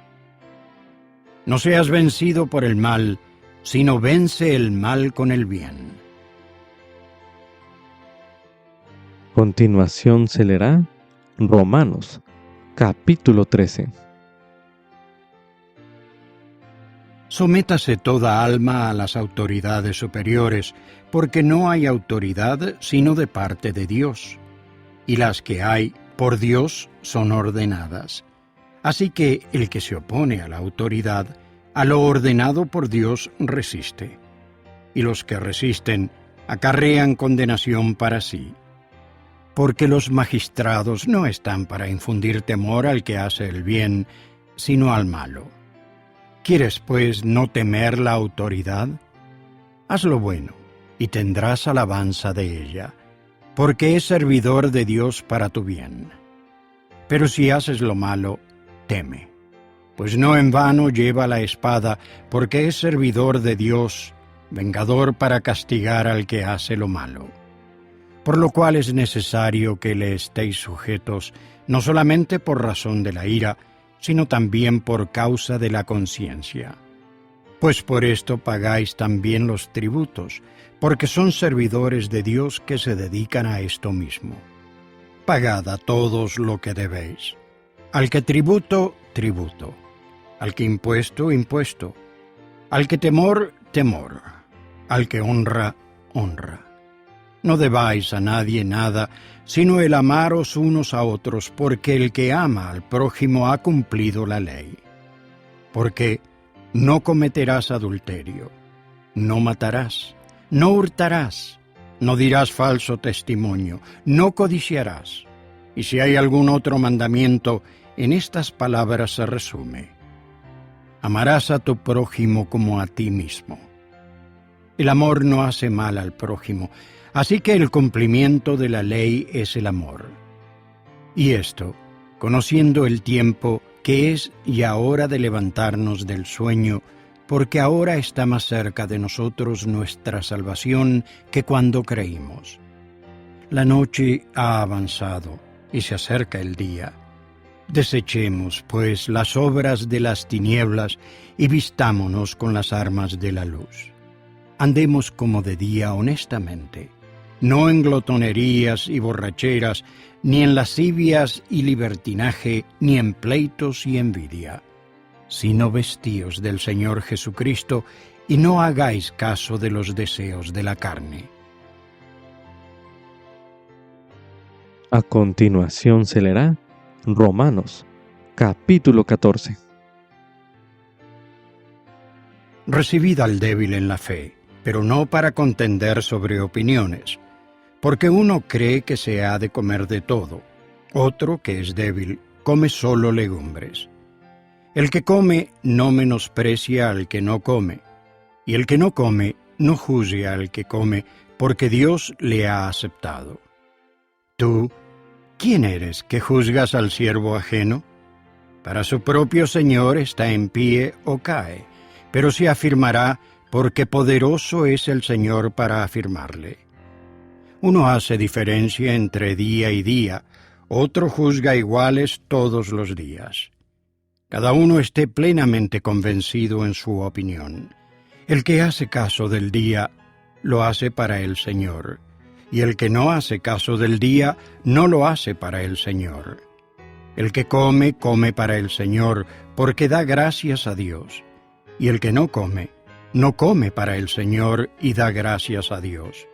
No seas vencido por el mal, sino vence el mal con el bien. Continuación se leerá Romanos, capítulo 13. Sométase toda alma a las autoridades superiores, porque no hay autoridad sino de parte de Dios, y las que hay por Dios son ordenadas. Así que el que se opone a la autoridad, a lo ordenado por Dios resiste, y los que resisten acarrean condenación para sí. Porque los magistrados no están para infundir temor al que hace el bien, sino al malo. ¿Quieres, pues, no temer la autoridad? Haz lo bueno, y tendrás alabanza de ella, porque es servidor de Dios para tu bien. Pero si haces lo malo, teme, pues no en vano lleva la espada, porque es servidor de Dios, vengador para castigar al que hace lo malo. Por lo cual es necesario que le estéis sujetos, no solamente por razón de la ira, sino también por causa de la conciencia. Pues por esto pagáis también los tributos, porque son servidores de Dios que se dedican a esto mismo. Pagad a todos lo que debéis. Al que tributo, tributo. Al que impuesto, impuesto. Al que temor, temor. Al que honra, honra. No debáis a nadie nada, sino el amaros unos a otros, porque el que ama al prójimo ha cumplido la ley. Porque no cometerás adulterio, no matarás, no hurtarás, no dirás falso testimonio, no codiciarás. Y si hay algún otro mandamiento, en estas palabras se resume: amarás a tu prójimo como a ti mismo. El amor no hace mal al prójimo, así que el cumplimiento de la ley es el amor. Y esto, conociendo el tiempo, que es ya hora de levantarnos del sueño, porque ahora está más cerca de nosotros nuestra salvación que cuando creímos. La noche ha avanzado y se acerca el día. Desechemos, pues, las obras de las tinieblas y vistámonos con las armas de la luz. Andemos como de día honestamente, no en glotonerías y borracheras, ni en lascivias y libertinaje, ni en pleitos y envidia, sino vestíos del Señor Jesucristo, y no hagáis caso de los deseos de la carne. A continuación se leerá Romanos, capítulo 14. Recibid al débil en la fe, pero no para contender sobre opiniones, porque uno cree que se ha de comer de todo, otro, que es débil, come solo legumbres. El que come no menosprecia al que no come, y el que no come no juzgue al que come, porque Dios le ha aceptado. Tú, ¿quién eres que juzgas al siervo ajeno? Para su propio Señor está en pie o cae, pero se afirmará, porque poderoso es el Señor para afirmarle. Uno hace diferencia entre día y día, otro juzga iguales todos los días. Cada uno esté plenamente convencido en su opinión. El que hace caso del día, lo hace para el Señor, y el que no hace caso del día, no lo hace para el Señor. El que come, come para el Señor, porque da gracias a Dios, y el que no come, no come para el Señor y da gracias a Dios.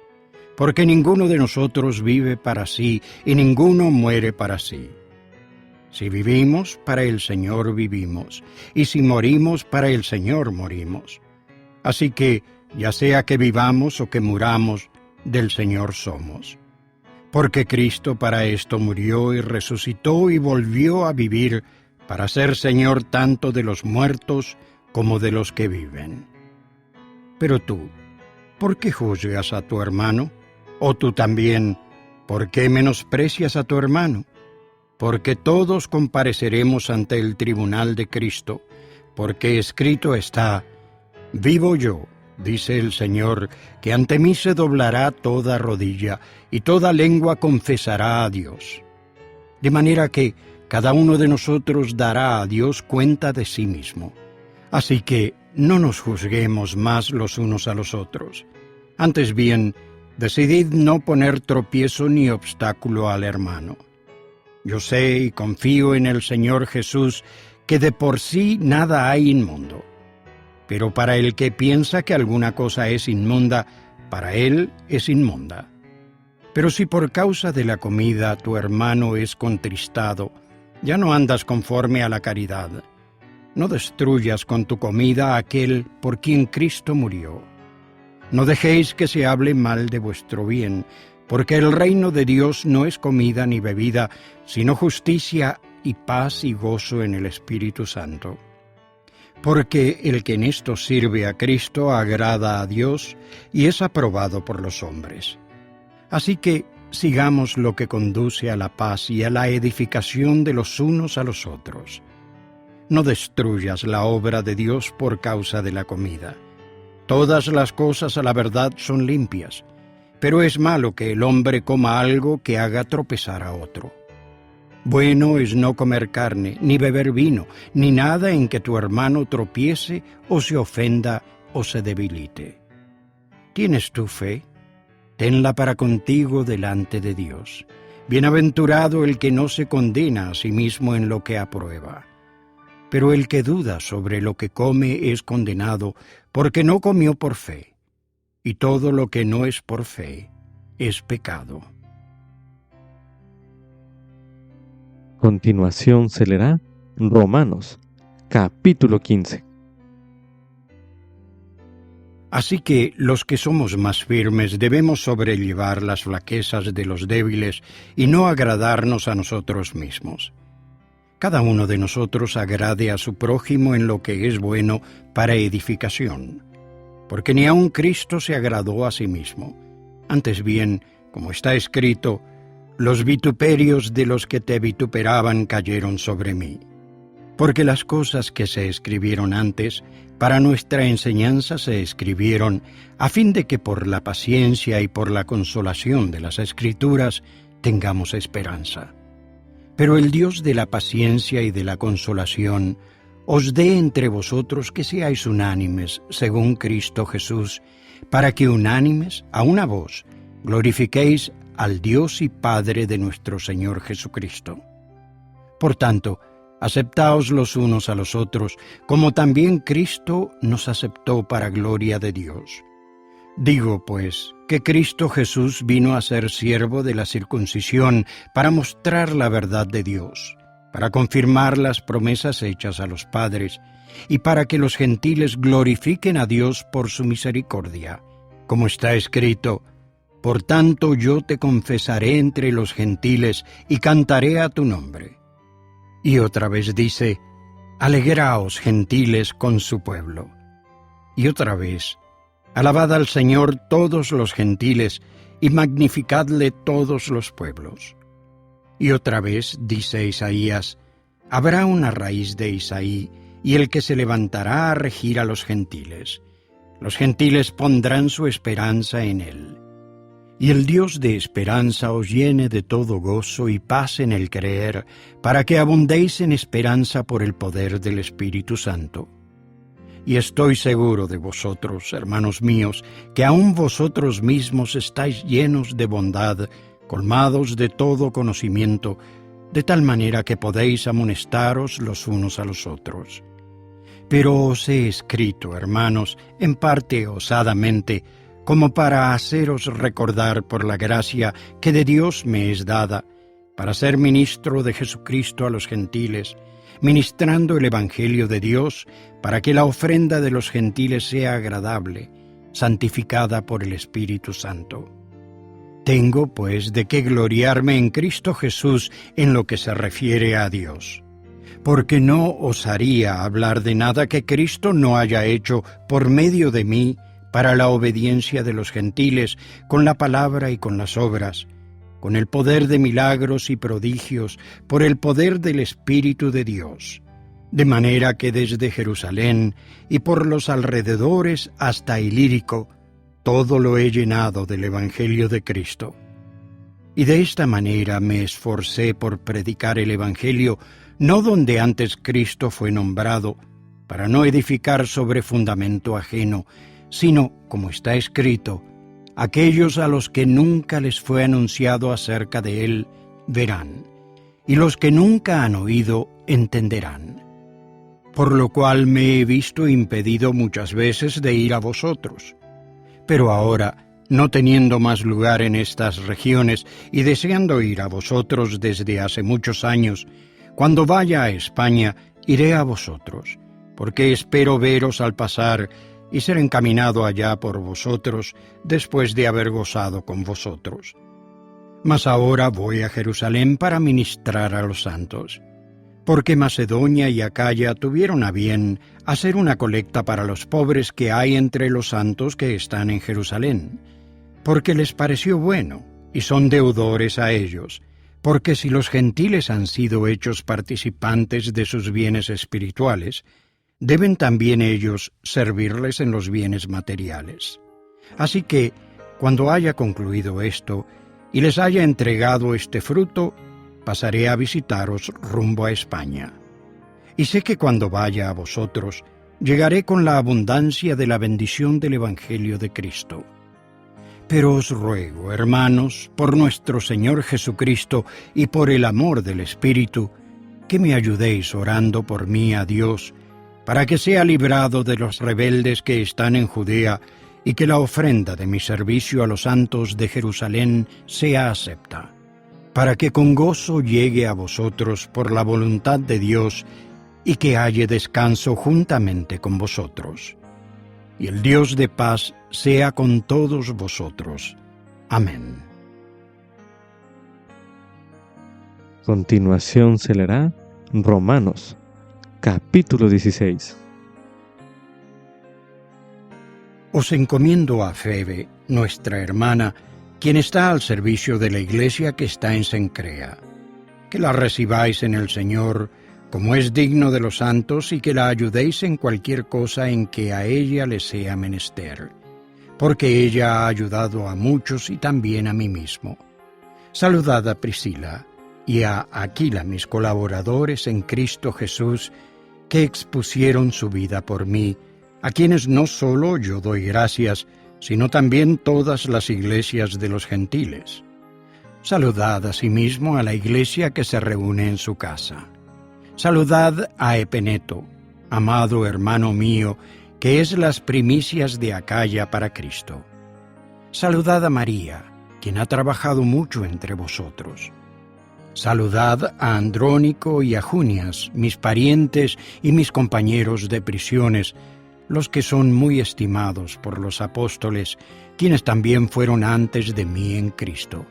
Porque ninguno de nosotros vive para sí, y ninguno muere para sí. Si vivimos, para el Señor vivimos, y si morimos, para el Señor morimos. Así que, ya sea que vivamos o que muramos, del Señor somos. Porque Cristo para esto murió y resucitó y volvió a vivir, para ser Señor tanto de los muertos como de los que viven. Pero tú, ¿por qué juzgas a tu hermano? O tú también, ¿por qué menosprecias a tu hermano? Porque todos compareceremos ante el tribunal de Cristo, porque escrito está: vivo yo, dice el Señor, que ante mí se doblará toda rodilla, y toda lengua confesará a Dios. De manera que cada uno de nosotros dará a Dios cuenta de sí mismo. Así que no nos juzguemos más los unos a los otros. Antes bien, decidid no poner tropiezo ni obstáculo al hermano. Yo sé y confío en el Señor Jesús que de por sí nada hay inmundo. Pero para el que piensa que alguna cosa es inmunda, para él es inmunda. Pero si por causa de la comida tu hermano es contristado, ya no andas conforme a la caridad. No destruyas con tu comida a aquel por quien Cristo murió. No dejéis que se hable mal de vuestro bien, porque el reino de Dios no es comida ni bebida, sino justicia y paz y gozo en el Espíritu Santo. Porque el que en esto sirve a Cristo agrada a Dios y es aprobado por los hombres. Así que sigamos lo que conduce a la paz y a la edificación de los unos a los otros. No destruyas la obra de Dios por causa de la comida. Todas las cosas a la verdad son limpias, pero es malo que el hombre coma algo que haga tropezar a otro. Bueno es no comer carne, ni beber vino, ni nada en que tu hermano tropiece o se ofenda o se debilite. ¿Tienes tu fe? Tenla para contigo delante de Dios. Bienaventurado el que no se condena a sí mismo en lo que aprueba. Pero el que duda sobre lo que come es condenado, porque no comió por fe. Y todo lo que no es por fe es pecado. Continuación se leerá Romanos, capítulo 15. Así que los que somos más firmes debemos sobrellevar las flaquezas de los débiles y no agradarnos a nosotros mismos. Cada uno de nosotros agrade a su prójimo en lo que es bueno para edificación, porque ni aun Cristo se agradó a sí mismo. Antes bien, como está escrito, los vituperios de los que te vituperaban cayeron sobre mí. Porque las cosas que se escribieron antes, para nuestra enseñanza se escribieron, a fin de que por la paciencia y por la consolación de las Escrituras tengamos esperanza. Pero el Dios de la paciencia y de la consolación os dé entre vosotros que seáis unánimes, según Cristo Jesús, para que unánimes, a una voz, glorifiquéis al Dios y Padre de nuestro Señor Jesucristo. Por tanto, aceptaos los unos a los otros, como también Cristo nos aceptó para gloria de Dios. Digo, pues, que Cristo Jesús vino a ser siervo de la circuncisión para mostrar la verdad de Dios, para confirmar las promesas hechas a los padres, y para que los gentiles glorifiquen a Dios por su misericordia. Como está escrito, por tanto yo te confesaré entre los gentiles y cantaré a tu nombre. Y otra vez dice, alegraos gentiles con su pueblo. Y otra vez, alabad al Señor todos los gentiles y magnificadle todos los pueblos. Y otra vez dice Isaías, habrá una raíz de Isaí y el que se levantará a regir a los gentiles. Los gentiles pondrán su esperanza en él. Y el Dios de esperanza os llene de todo gozo y paz en el creer, para que abundéis en esperanza por el poder del Espíritu Santo. Y estoy seguro de vosotros, hermanos míos, que aun vosotros mismos estáis llenos de bondad, colmados de todo conocimiento, de tal manera que podéis amonestaros los unos a los otros. Pero os he escrito, hermanos, en parte osadamente, como para haceros recordar por la gracia que de Dios me es dada, para ser ministro de Jesucristo a los gentiles, ministrando el Evangelio de Dios, para que la ofrenda de los gentiles sea agradable, santificada por el Espíritu Santo. Tengo, pues, de qué gloriarme en Cristo Jesús en lo que se refiere a Dios, porque no osaría hablar de nada que Cristo no haya hecho por medio de mí, para la obediencia de los gentiles, con la palabra y con las obras, con el poder de milagros y prodigios, por el poder del Espíritu de Dios, de manera que desde Jerusalén y por los alrededores hasta Ilírico, todo lo he llenado del Evangelio de Cristo. Y de esta manera me esforcé por predicar el Evangelio, no donde antes Cristo fue nombrado, para no edificar sobre fundamento ajeno, sino, como está escrito, aquellos a los que nunca les fue anunciado acerca de él, verán, y los que nunca han oído, entenderán. Por lo cual me he visto impedido muchas veces de ir a vosotros. Pero ahora, no teniendo más lugar en estas regiones y deseando ir a vosotros desde hace muchos años, cuando vaya a España, iré a vosotros, porque espero veros al pasar y ser encaminado allá por vosotros después de haber gozado con vosotros. Mas ahora voy a Jerusalén para ministrar a los santos, porque Macedonia y Acaya tuvieron a bien hacer una colecta para los pobres que hay entre los santos que están en Jerusalén, porque les pareció bueno, y son deudores a ellos, porque si los gentiles han sido hechos participantes de sus bienes espirituales, deben también ellos servirles en los bienes materiales. Así que, cuando haya concluido esto, y les haya entregado este fruto, pasaré a visitaros rumbo a España. Y sé que cuando vaya a vosotros, llegaré con la abundancia de la bendición del Evangelio de Cristo. Pero os ruego, hermanos, por nuestro Señor Jesucristo y por el amor del Espíritu, que me ayudéis orando por mí a Dios, para que sea librado de los rebeldes que están en Judea, y que la ofrenda de mi servicio a los santos de Jerusalén sea acepta, para que con gozo llegue a vosotros por la voluntad de Dios, y que halle descanso juntamente con vosotros. Y el Dios de paz sea con todos vosotros. Amén. Continuación se leerá Romanos, capítulo 16. Os encomiendo a Febe, nuestra hermana, quien está al servicio de la iglesia que está en Cencrea. Que la recibáis en el Señor, como es digno de los santos, y que la ayudéis en cualquier cosa en que a ella le sea menester, porque ella ha ayudado a muchos y también a mí mismo. Saludad a Priscila y a Aquila, mis colaboradores en Cristo Jesús, que expusieron su vida por mí, a quienes no solo yo doy gracias, sino también todas las iglesias de los gentiles. Saludad asimismo a la iglesia que se reúne en su casa. Saludad a Epeneto, amado hermano mío, que es las primicias de Acaya para Cristo. Saludad a María, quien ha trabajado mucho entre vosotros. Saludad a Andrónico y a Junias, mis parientes y mis compañeros de prisiones, los que son muy estimados por los apóstoles, quienes también fueron antes de mí en Cristo.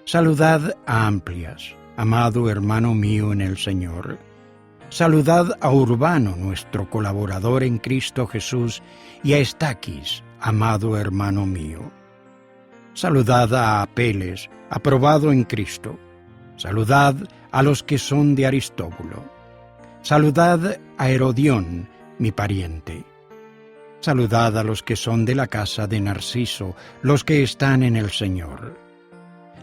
Saludad a Amplias, amado hermano mío en el Señor. Saludad a Urbano, nuestro colaborador en Cristo Jesús, y a Estaquis, amado hermano mío. Saludad a Apeles, aprobado en Cristo. Saludad a los que son de Aristóbulo. Saludad a Herodión, mi pariente. Saludad a los que son de la casa de Narciso, los que están en el Señor.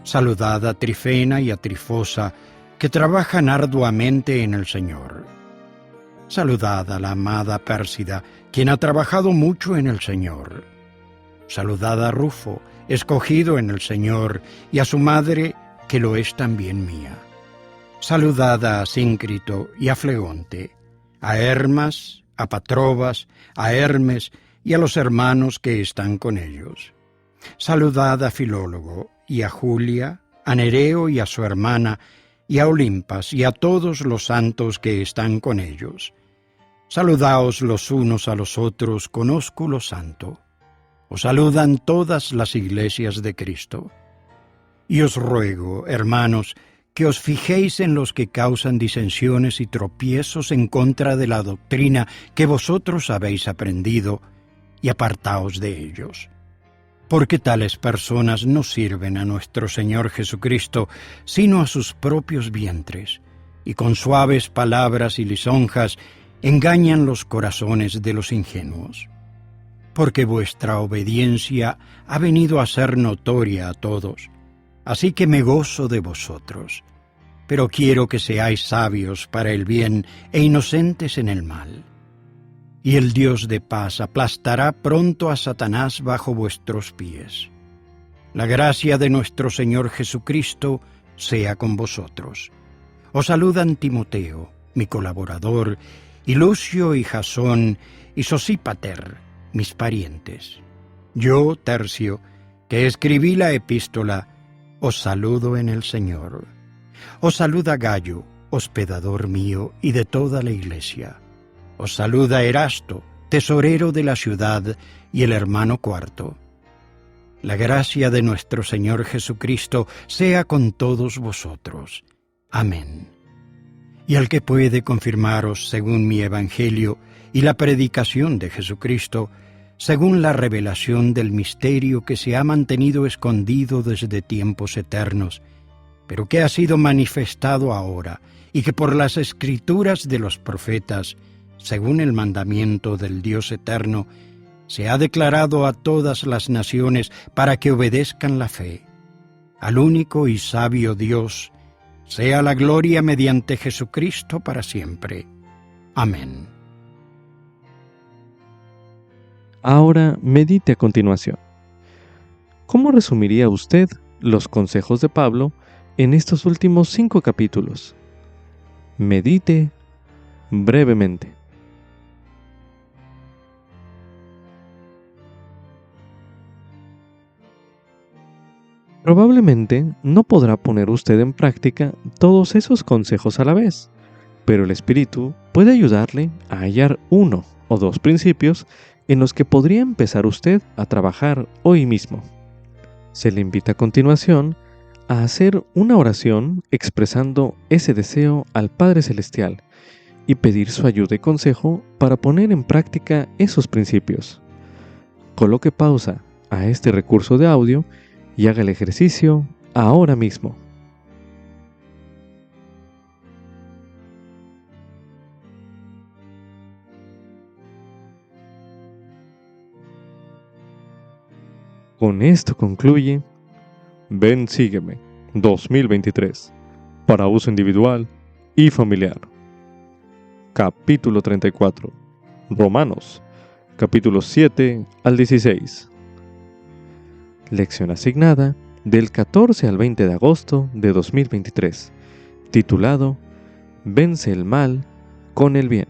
Saludad a Trifena y a Trifosa, que trabajan arduamente en el Señor. Saludad a la amada Pérsida, quien ha trabajado mucho en el Señor. Saludad a Rufo, escogido en el Señor, y a su madre, que lo es también mía. Saludad a Asíncrito y a Flegonte, a Hermas, a Patrobas, a Hermes y a los hermanos que están con ellos. Saludad a Filólogo y a Julia, a Nereo y a su hermana, y a Olimpas y a todos los santos que están con ellos. Saludaos los unos a los otros con ósculo santo. Os saludan todas las iglesias de Cristo. Y os ruego, hermanos, que os fijéis en los que causan disensiones y tropiezos en contra de la doctrina que vosotros habéis aprendido, y apartaos de ellos. Porque tales personas no sirven a nuestro Señor Jesucristo, sino a sus propios vientres, y con suaves palabras y lisonjas engañan los corazones de los ingenuos. Porque vuestra obediencia ha venido a ser notoria a todos, así que me gozo de vosotros, pero quiero que seáis sabios para el bien e inocentes en el mal. Y el Dios de paz aplastará pronto a Satanás bajo vuestros pies. La gracia de nuestro Señor Jesucristo sea con vosotros. Os saludan Timoteo, mi colaborador, y Lucio y Jasón y Sosípater, mis parientes. Yo, Tercio, que escribí la epístola, os saludo en el Señor. Os saluda Gayo, hospedador mío y de toda la iglesia. Os saluda Erasto, tesorero de la ciudad, y el hermano Cuarto. La gracia de nuestro Señor Jesucristo sea con todos vosotros. Amén. Y al que puede confirmaros según mi evangelio y la predicación de Jesucristo, según la revelación del misterio que se ha mantenido escondido desde tiempos eternos, pero que ha sido manifestado ahora, y que por las escrituras de los profetas, según el mandamiento del Dios eterno, se ha declarado a todas las naciones para que obedezcan la fe. Al único y sabio Dios, sea la gloria mediante Jesucristo para siempre. Amén. Ahora medite a continuación. ¿Cómo resumiría usted los consejos de Pablo en estos últimos 5 capítulos? Medite brevemente. Probablemente no podrá poner usted en práctica todos esos consejos a la vez, pero el Espíritu puede ayudarle a hallar 1 o 2 principios en los que podría empezar usted a trabajar hoy mismo. Se le invita a continuación a hacer una oración expresando ese deseo al Padre Celestial y pedir su ayuda y consejo para poner en práctica esos principios. Coloque pausa a este recurso de audio y haga el ejercicio ahora mismo. Con esto concluye Ven Sígueme 2023 para uso individual y familiar. Capítulo 34. Romanos, capítulos 7 al 16. Lección asignada del 14 al 20 de agosto de 2023, titulado Vence el mal con el bien.